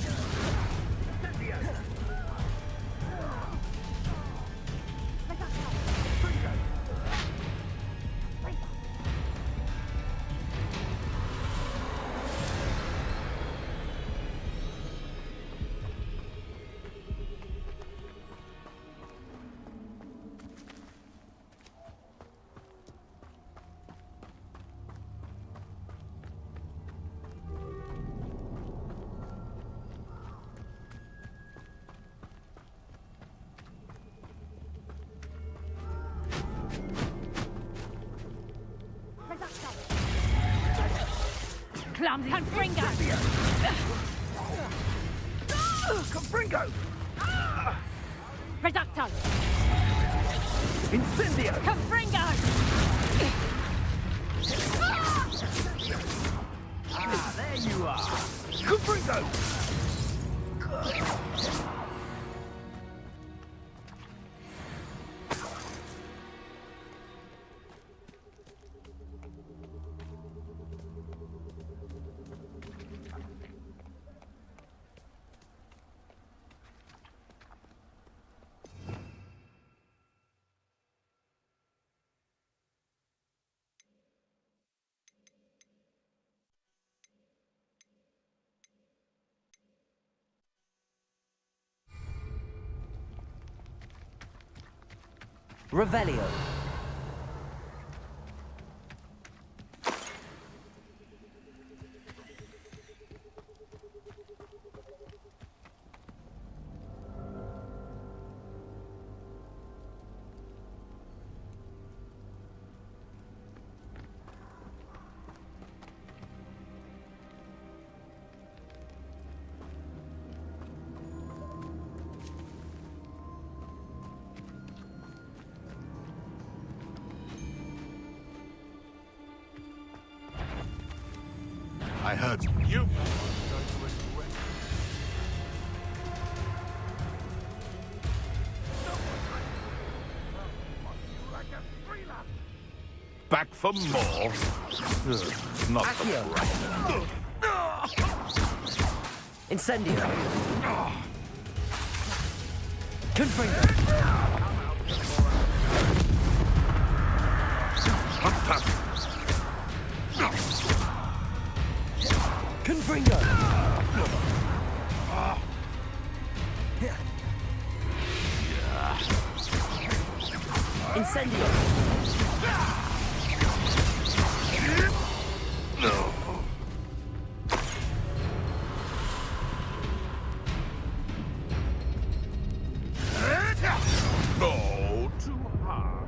Clumsy Confringo! Confringo! Reducto! Incendio! Confringo! Ah, there you are! Confringo! Revelio. I heard you. Back for more? Not Accio. the Incendio. Confringo. Confringo. Incendio. No, too hard.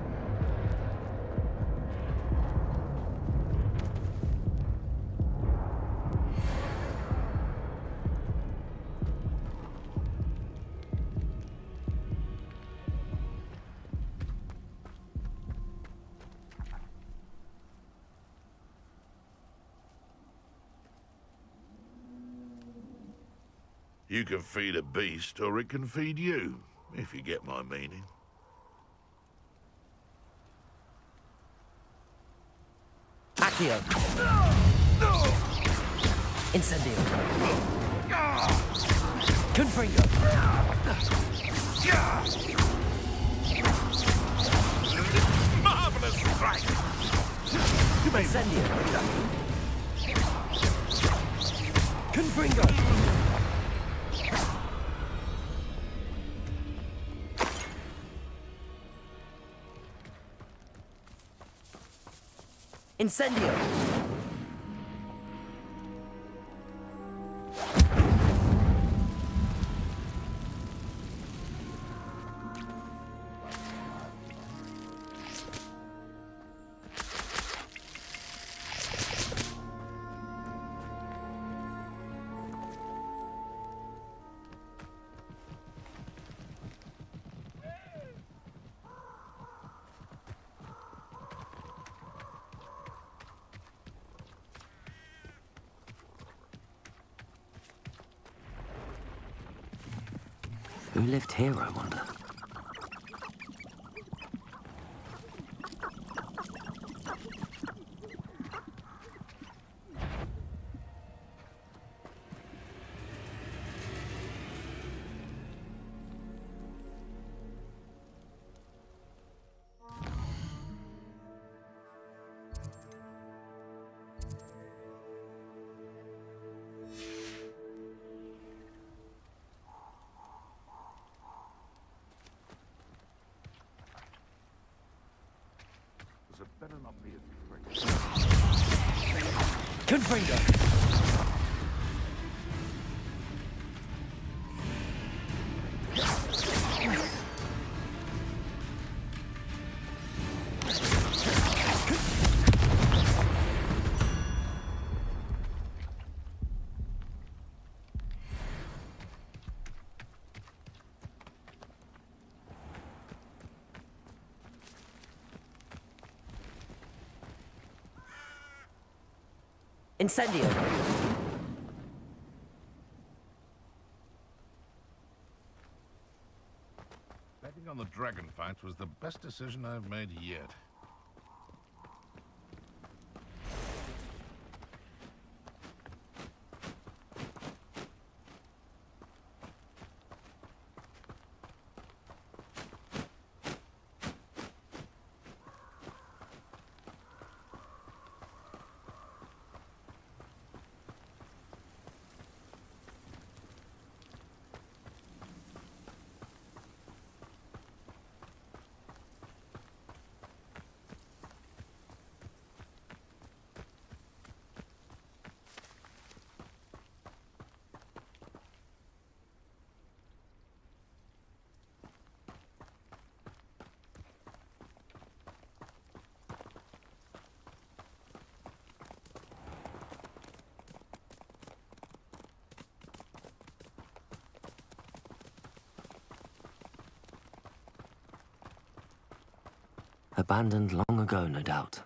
You can feed a beast, or it can feed you, if you get my meaning. Accio. Incendio. Confringo. Marvelous strike! Incendio. Confringo. Incendio. Who lived here, I wonder? Better not be a Confringo! Incendio! Betting on the dragon fights was the best decision I've made yet. Abandoned long ago, no doubt.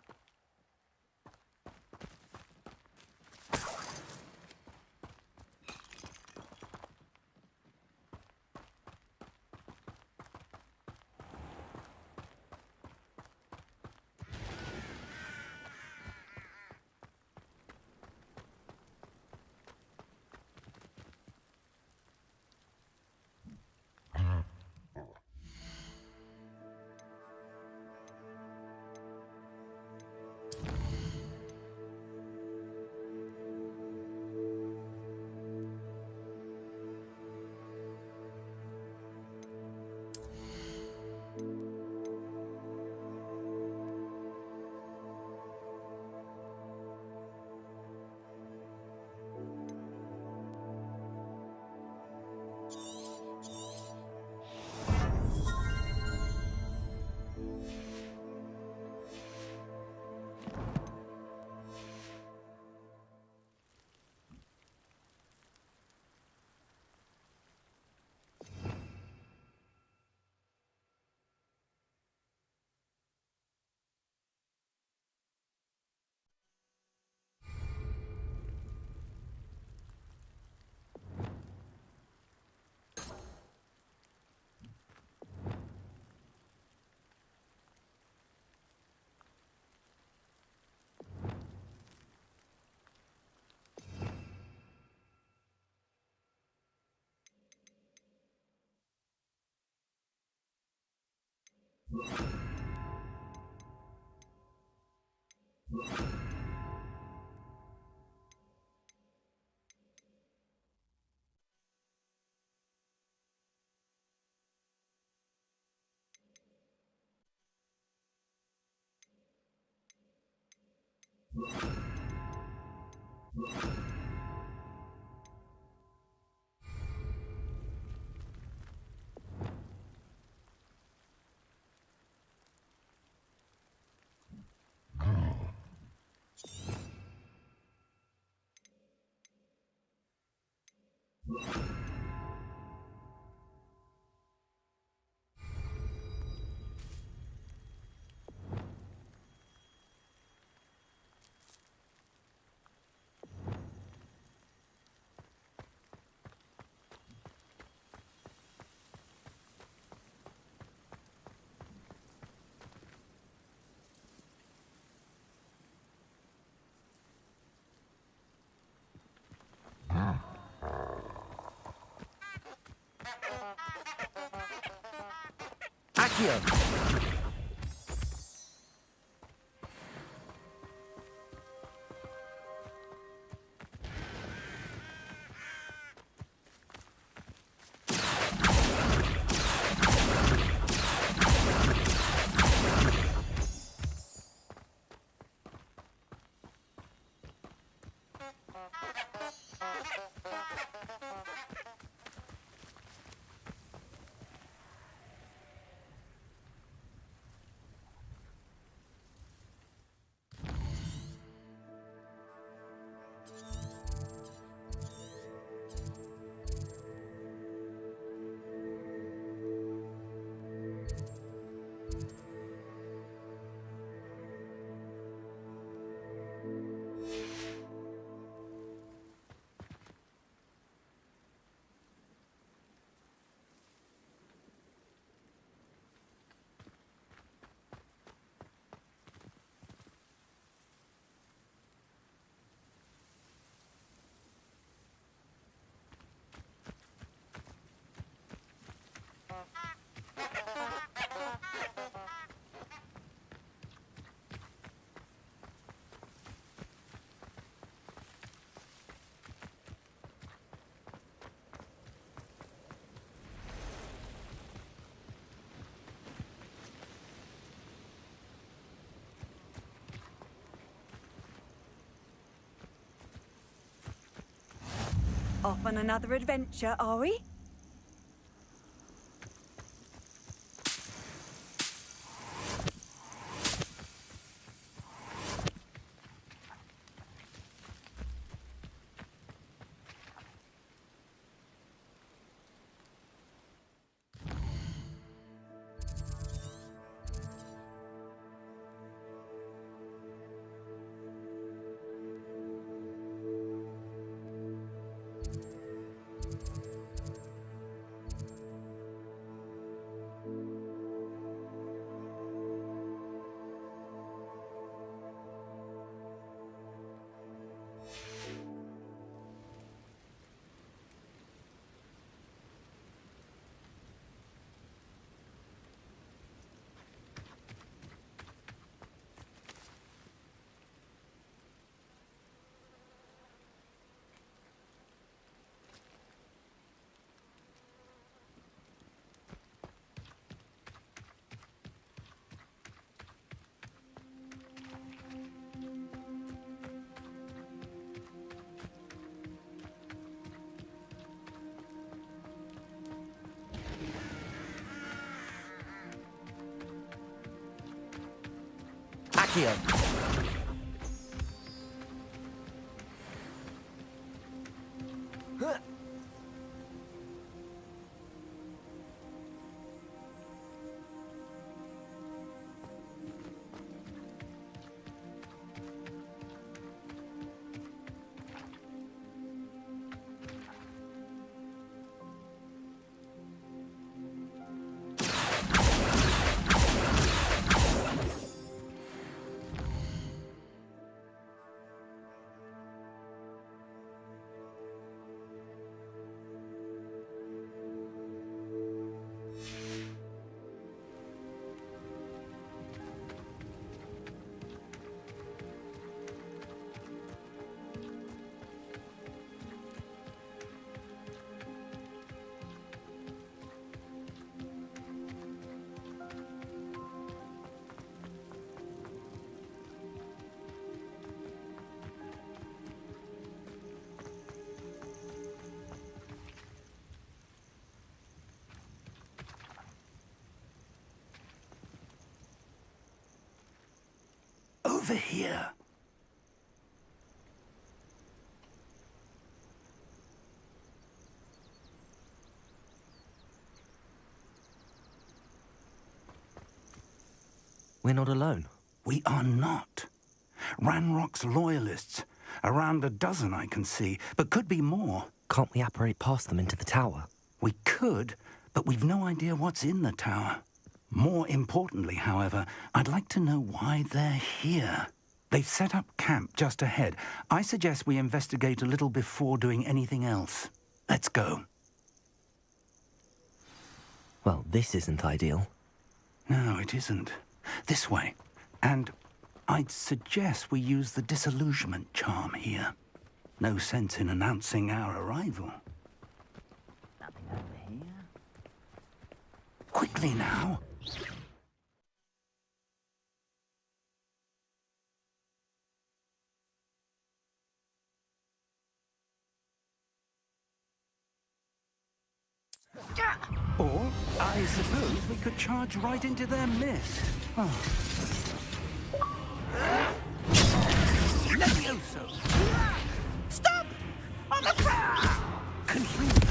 Accio! Off on another adventure, are we? Accio! Over here. We're not alone. We are not. Ranrock's loyalists. Around a dozen I can see, but could be more. Can't we apparate past them into the tower? We could, but we've no idea what's in the tower. More importantly, however, I'd like to know why they're here. They've set up camp just ahead. I suggest we investigate a little before doing anything else. Let's go. Well, this isn't ideal. No, it isn't. This way. And I'd suggest we use the disillusionment charm here. No sense in announcing our arrival. Nothing over here. Quickly now. Or, I suppose we could charge right into their mist. Oh. Levioso! Stop! I'm a fire! Confused.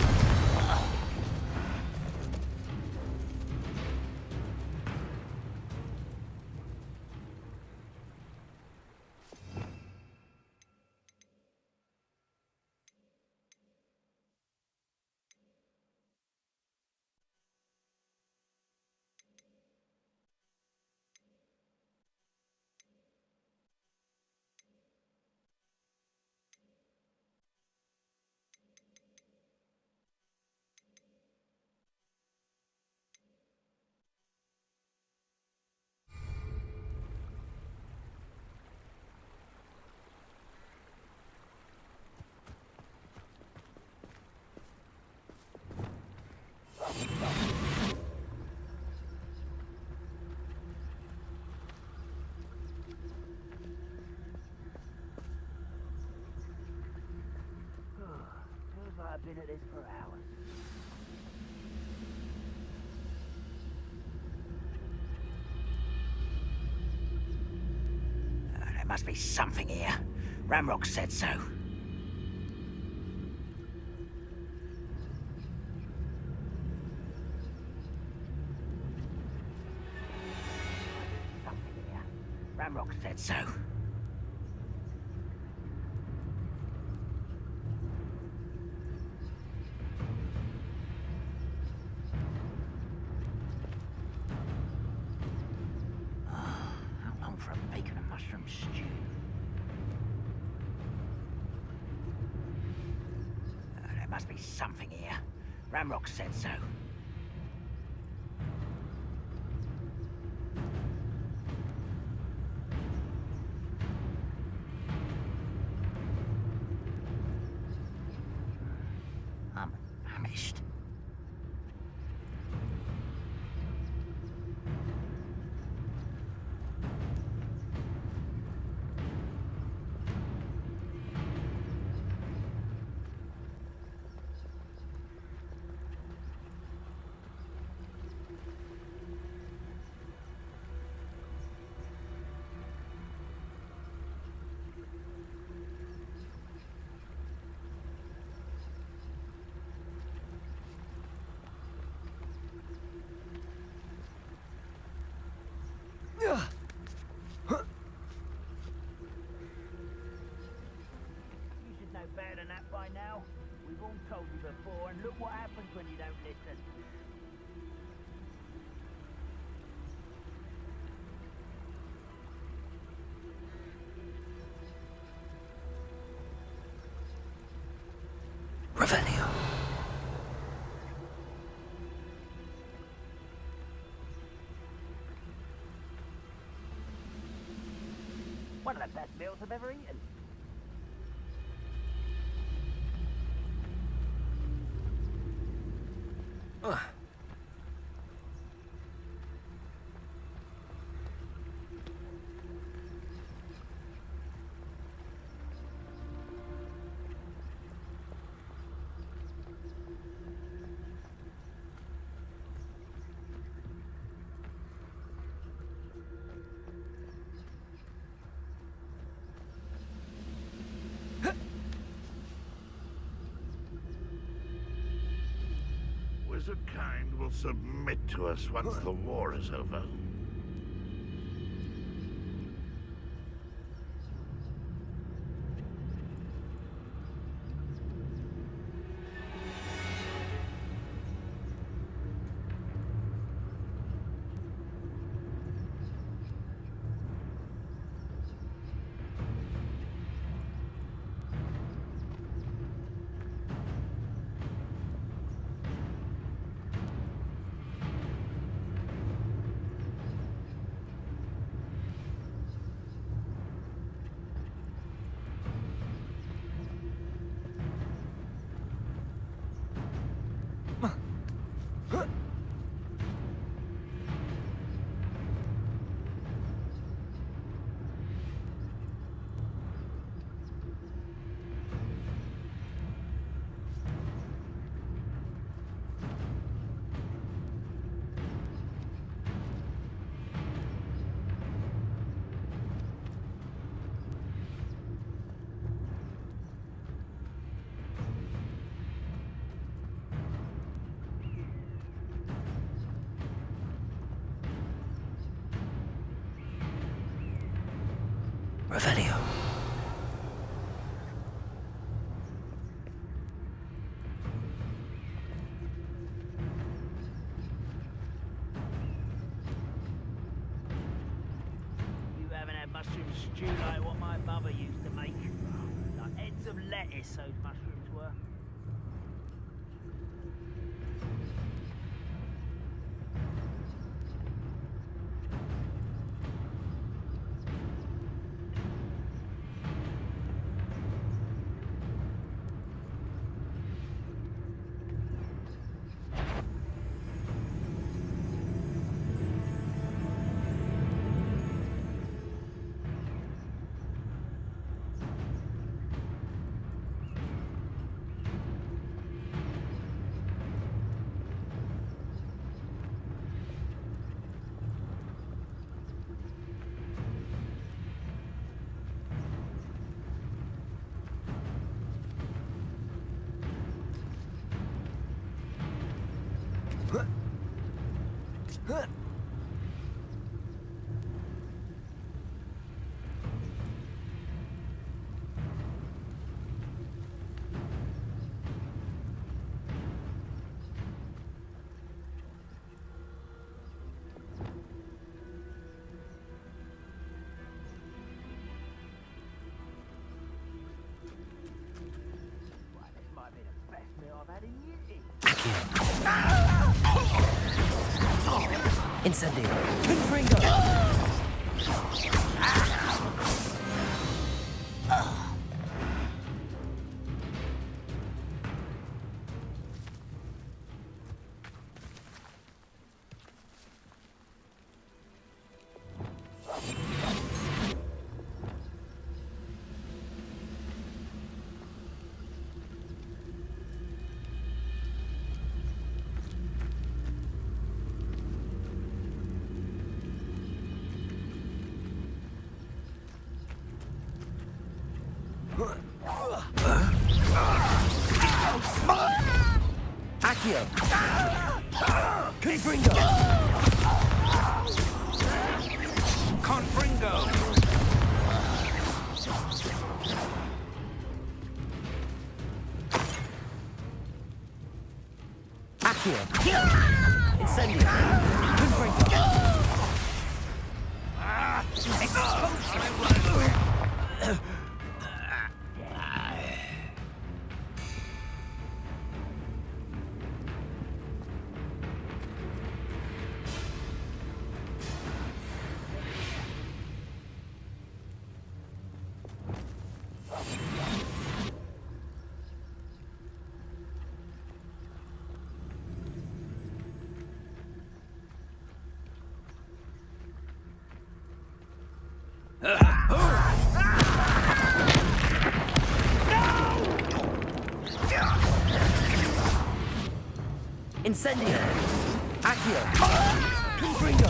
Feels like I've been at this for hours. There must be something here. Ramrock said so. Something here. Ramrock said so. For a bacon and mushroom stew. There must be something here. Ramrock said so. I'm famished. You should know better than that by now. We've all told you before, and look what happens when you don't listen. Revelio. One of the best meals I've ever eaten. Wizard kind will submit to us once the war is over. Revelio. You haven't had mushroom stew like what my mother used to make. Like heads of lettuce, those mushrooms were. Incendio. Confringo. Accio. Confringo. Confringo. Accio. Incendio. Confringo. Incendio. Accio. Confringo.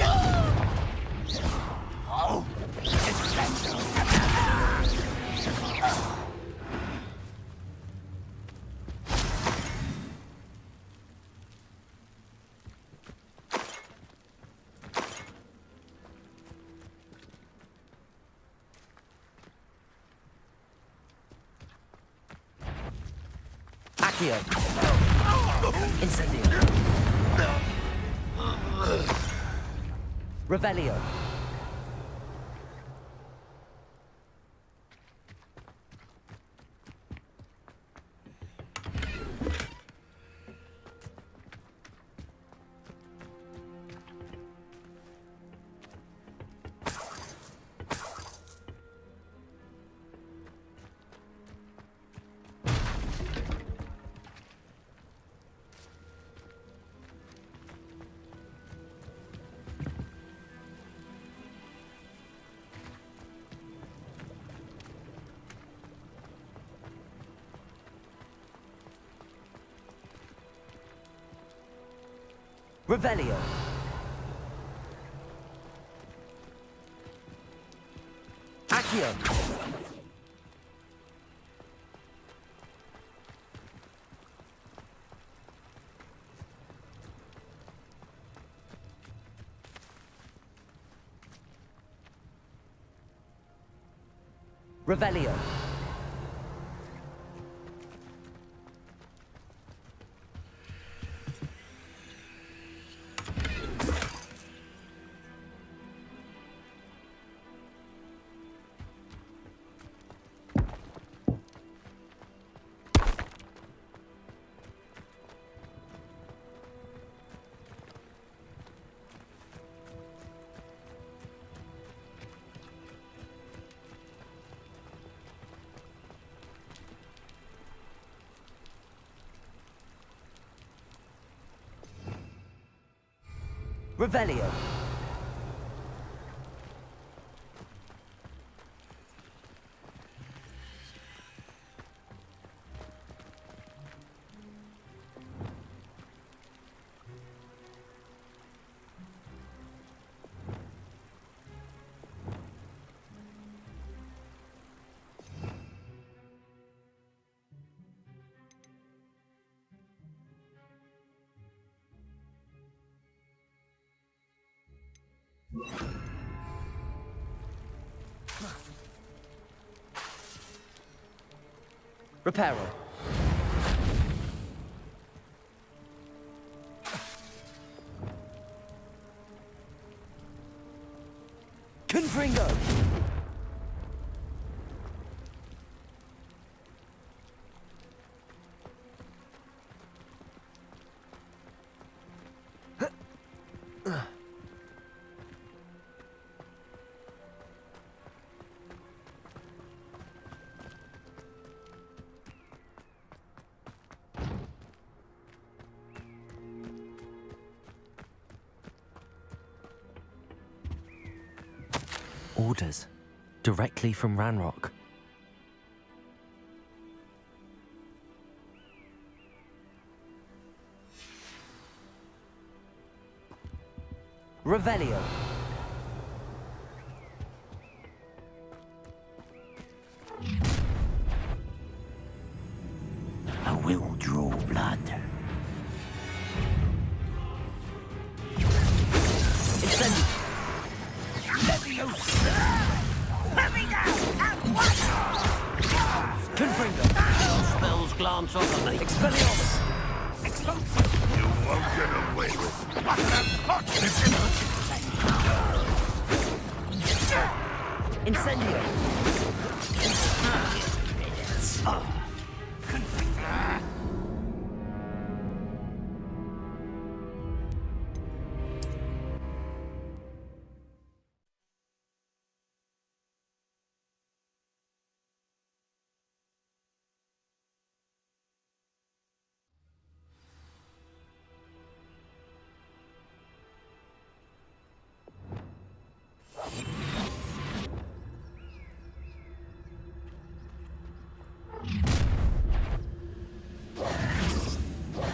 Accio. Incendio. Revelio. Revelio. Accio. Revelio. Revelio. Reparo. Confringo. Orders, directly from Ranrock. Revelio. I will draw blood. Incendio. Let me go! At once! Confringo. Spells glance off of me. Expelliarmus. You won't get away with what an unfortunate Incendio.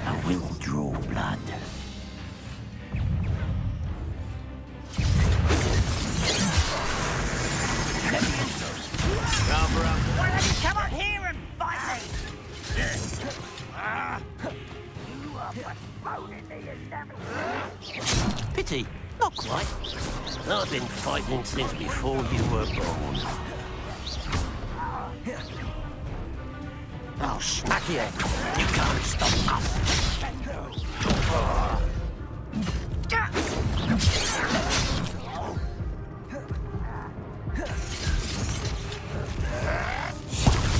I will draw blood. Why don't you come up here and fight me? You are postponing me, you savage. Pity, not quite. I've been fighting since before you were born. I'll smack you. You can't stop us.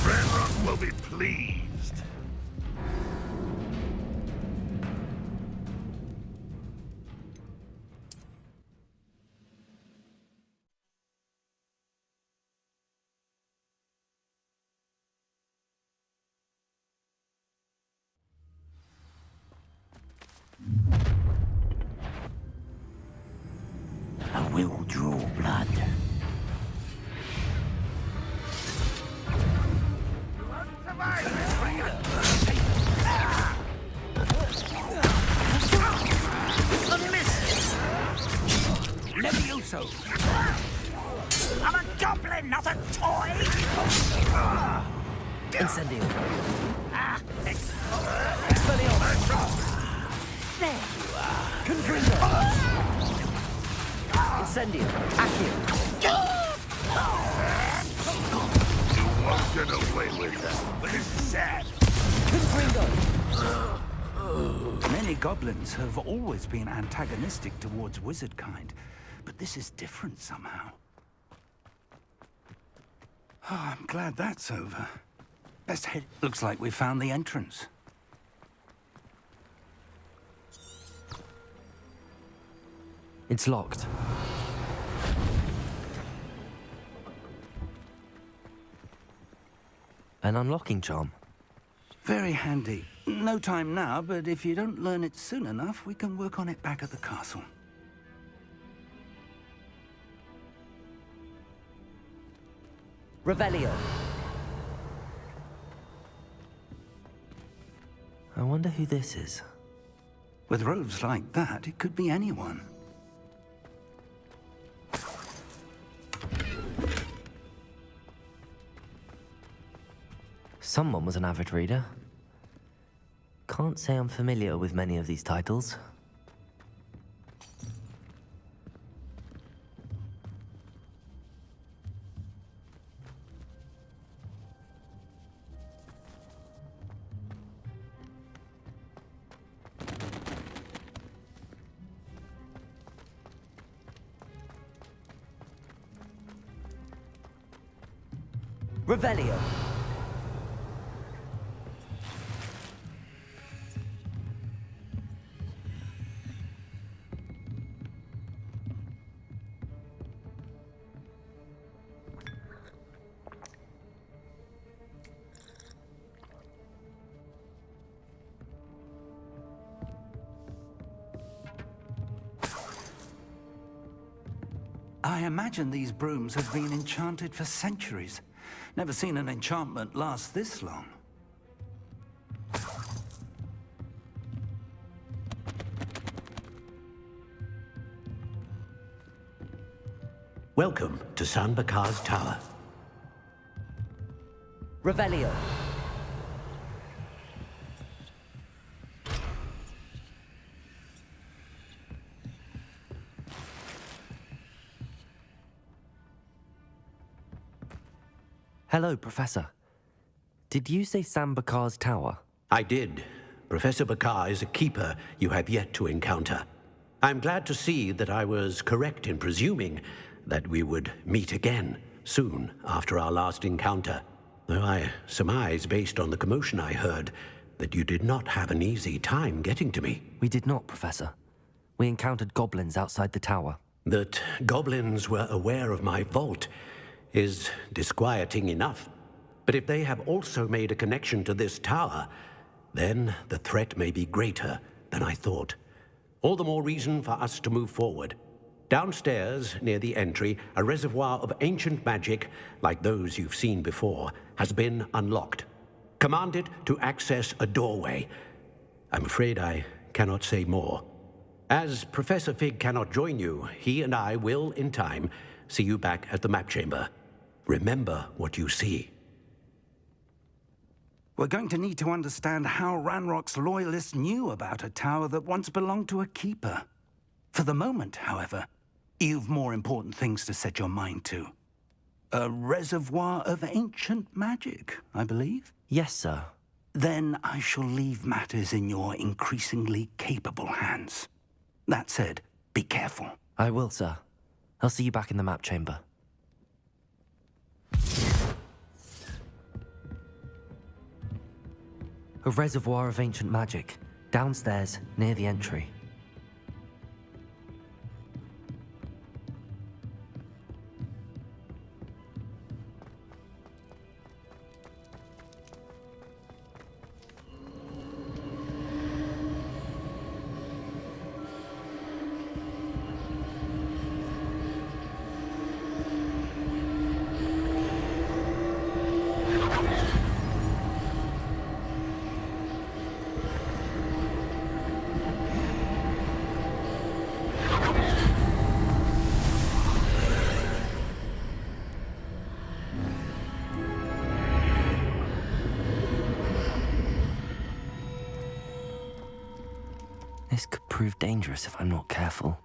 Ranrock will be pleased. I will draw blood. Levioso! I'm a goblin, not a toy! Incendio. Expelliarmus! There you are. Confringo. Incendio. Accio. get away with that. But this is sad. Many goblins have always been antagonistic towards wizard kind, but this is different somehow. Oh, I'm glad that's over. Best head. Looks like we found the entrance. It's locked. An unlocking charm. Very handy. No time now, but if you don't learn it soon enough, we can work on it back at the castle. Revelio. I wonder who this is. With robes like that, it could be anyone. Someone was an avid reader. Can't say I'm familiar with many of these titles. Revelio. I imagine these brooms have been enchanted for centuries. Never seen an enchantment last this long. Welcome to San Bakar's Tower. Revelio. Hello, Professor. Did you say Sam Bakar's tower? I did. Professor Bakar is a keeper you have yet to encounter. I'm glad to see that I was correct in presuming that we would meet again soon after our last encounter, though I surmise, based on the commotion I heard, that you did not have an easy time getting to me. We did not, Professor. We encountered goblins outside the tower. That goblins were aware of my vault is disquieting enough. But if they have also made a connection to this tower, then the threat may be greater than I thought. All the more reason for us to move forward. Downstairs, near the entry, a reservoir of ancient magic, like those you've seen before, has been unlocked. Command it to access a doorway. I'm afraid I cannot say more. As Professor Fig cannot join you, he and I will, in time, see you back at the map chamber. Remember what you see. We're going to need to understand how Ranrock's loyalists knew about a tower that once belonged to a keeper. For the moment, however, you've more important things to set your mind to. A reservoir of ancient magic, I believe? Yes, sir. Then I shall leave matters in your increasingly capable hands. That said, be careful. I will, sir. I'll see you back in the map chamber. A reservoir of ancient magic, downstairs near the entry. This could prove dangerous if I'm not careful.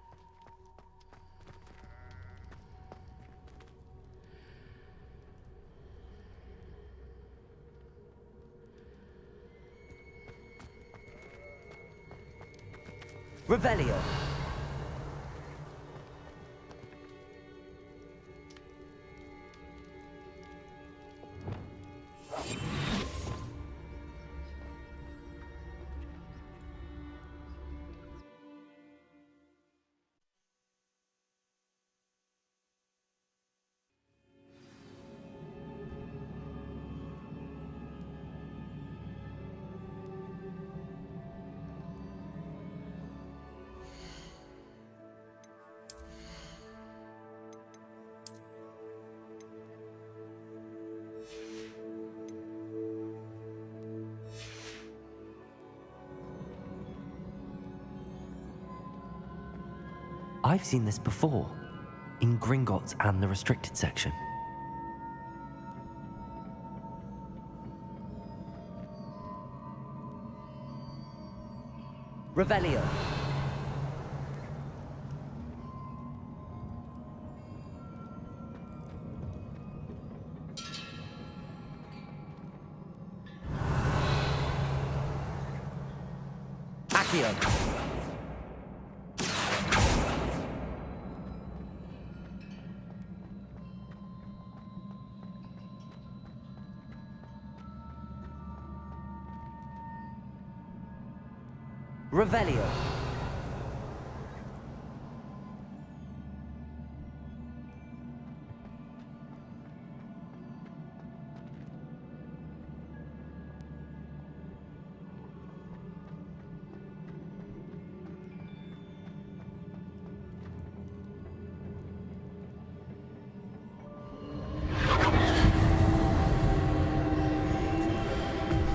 Revelio. I've seen this before, in Gringotts and the restricted section. Revelio. Accio. Revelio.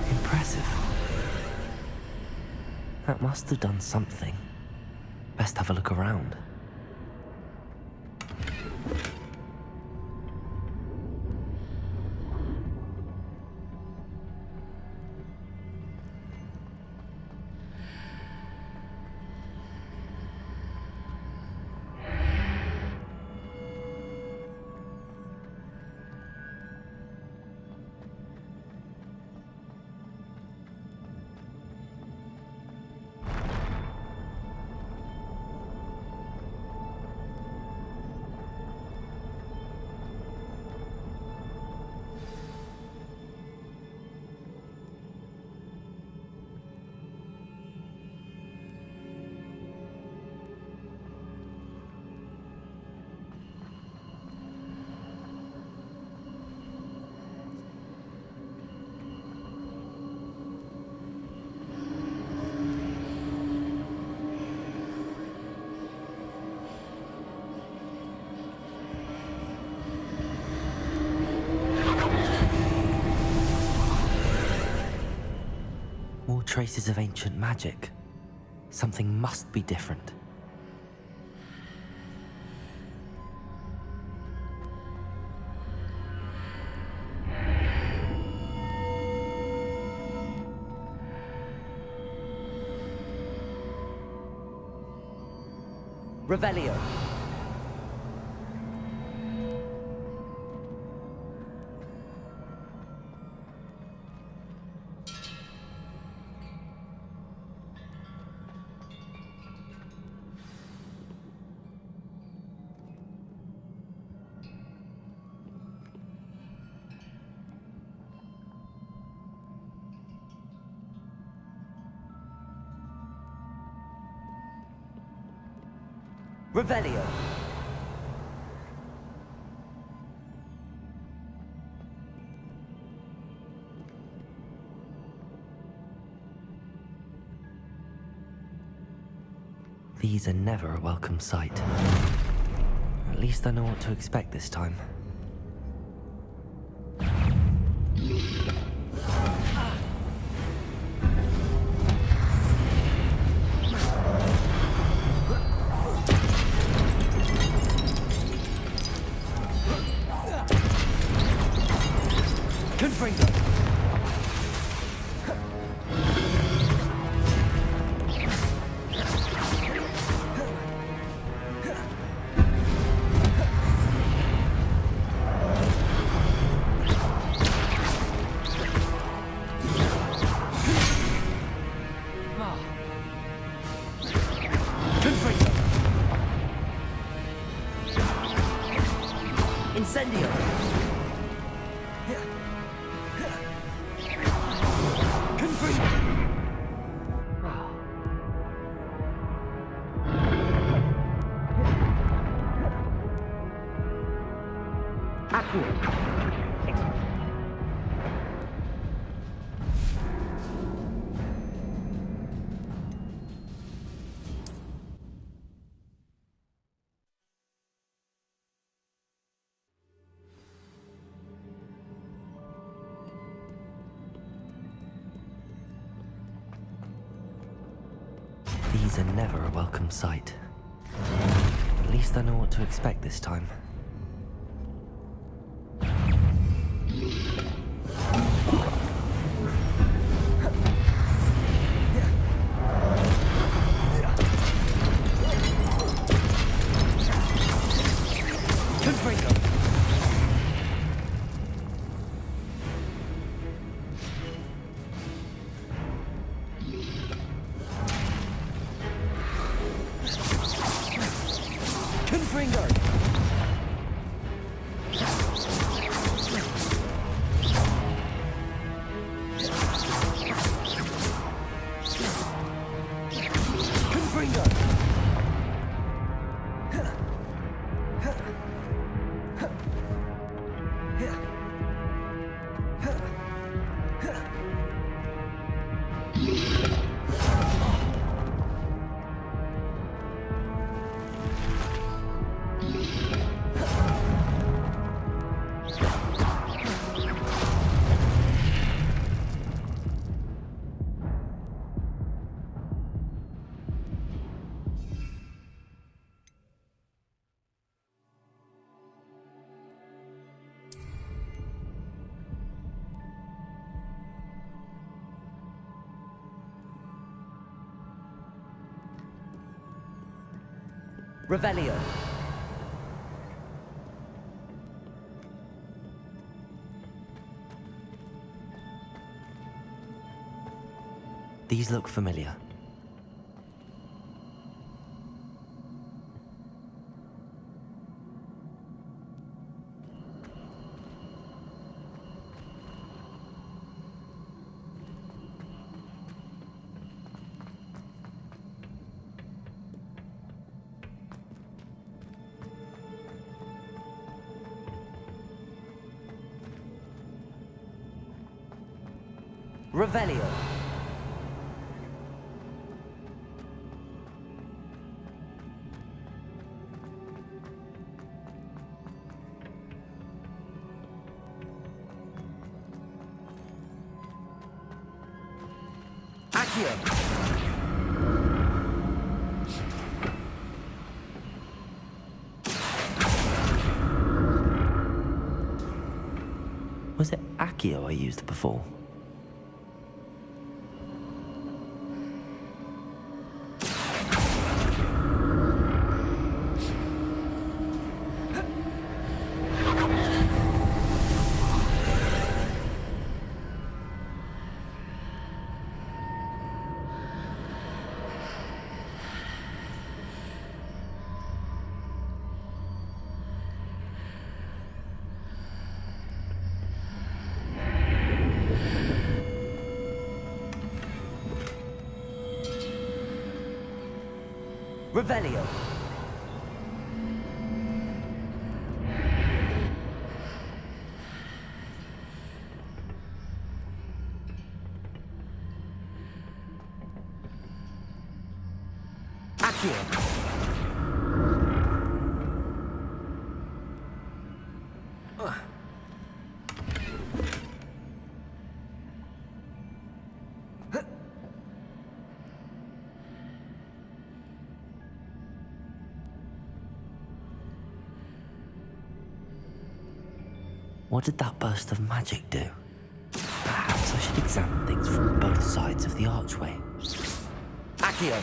Impressive. That must have done something. Best have a look around. More traces of ancient magic. Something must be different. Revelio. Revelio. These are never a welcome sight. At least I know what to expect this time. These are never a welcome sight. At least I know what to expect this time. Revelio. These look familiar. Revelio. Accio. Was it Accio I used before? Revelio. Accio. What did that burst of magic do? Perhaps I should examine things from both sides of the archway. Accio.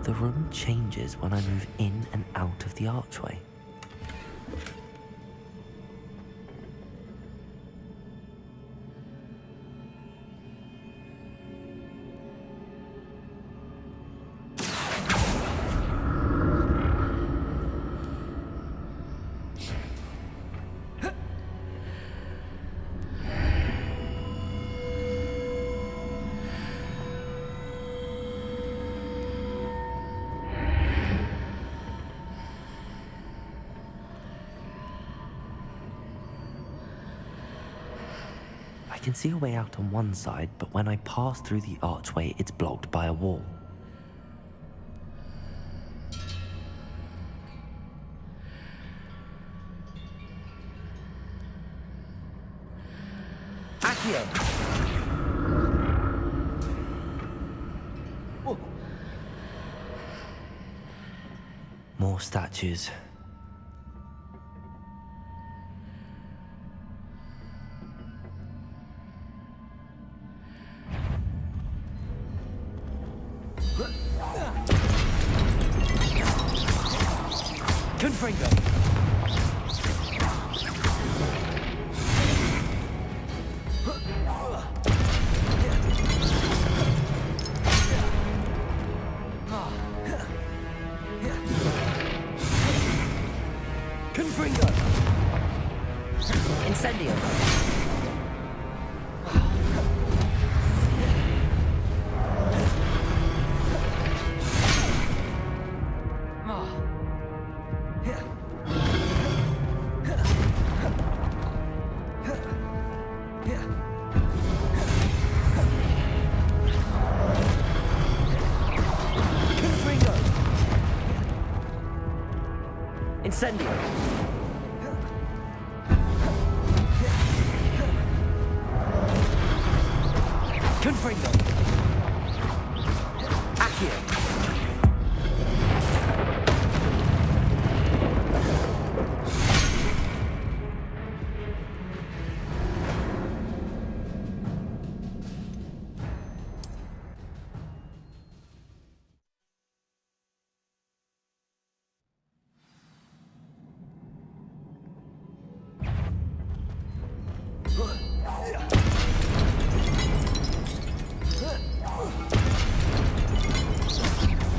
The room changes when I move in and out of the archway. can see a way out on one side, but when I pass through the archway, it's blocked by a wall. Accio! More statues. Confringo! Confringo! Incendio! Incendio! Confringo! Accio!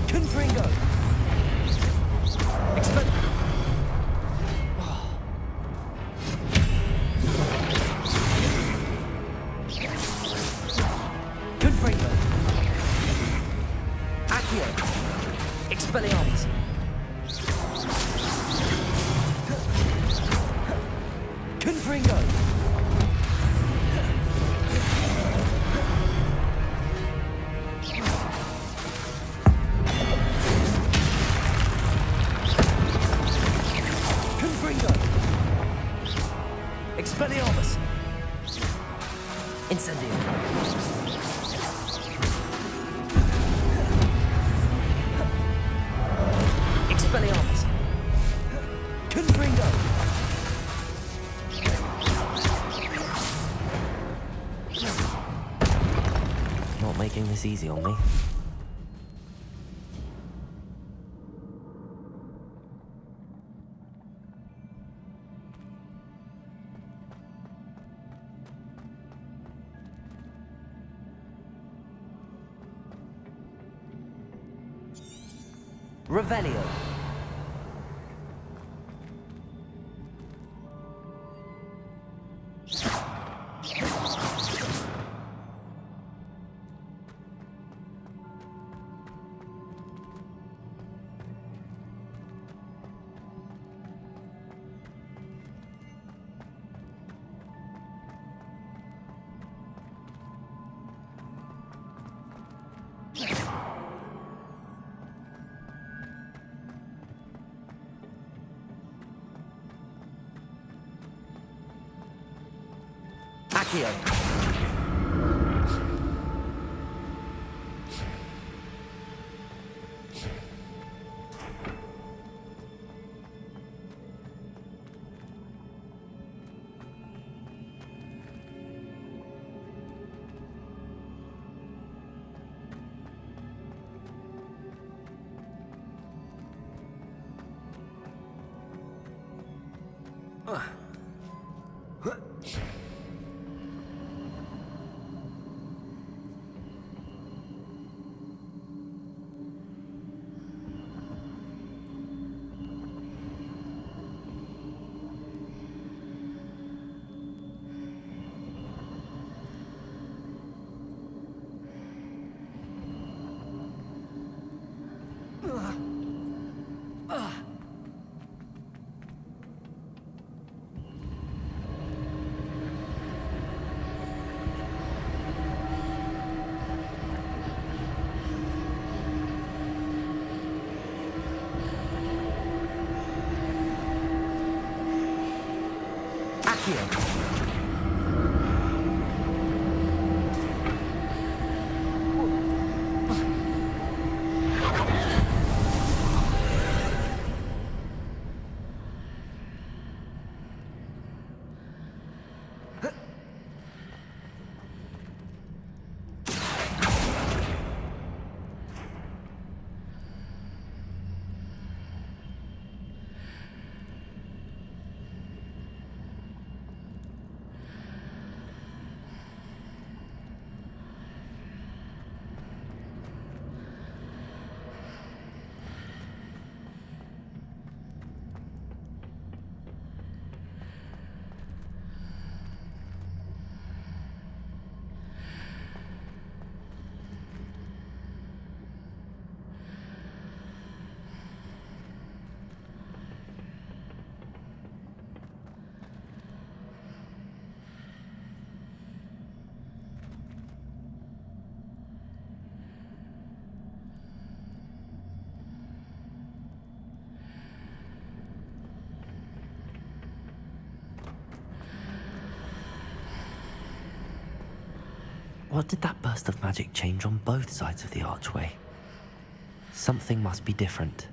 Confringo! Expend... Confringo! Accio! Expelliarmus! Confringo! Expelliarmus! Incendio! Expelliarmus! Confringo! Not making this easy on me. Revelio! Accio! Accio. What did that burst of magic change on both sides of the archway? Something must be different.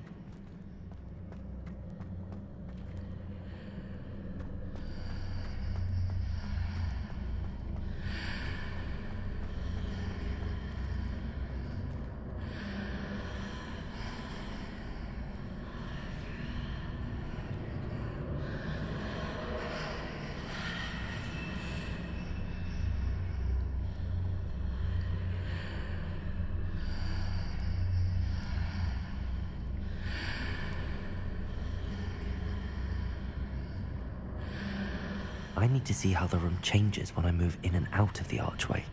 I need to see how the room changes when I move in and out of the archway.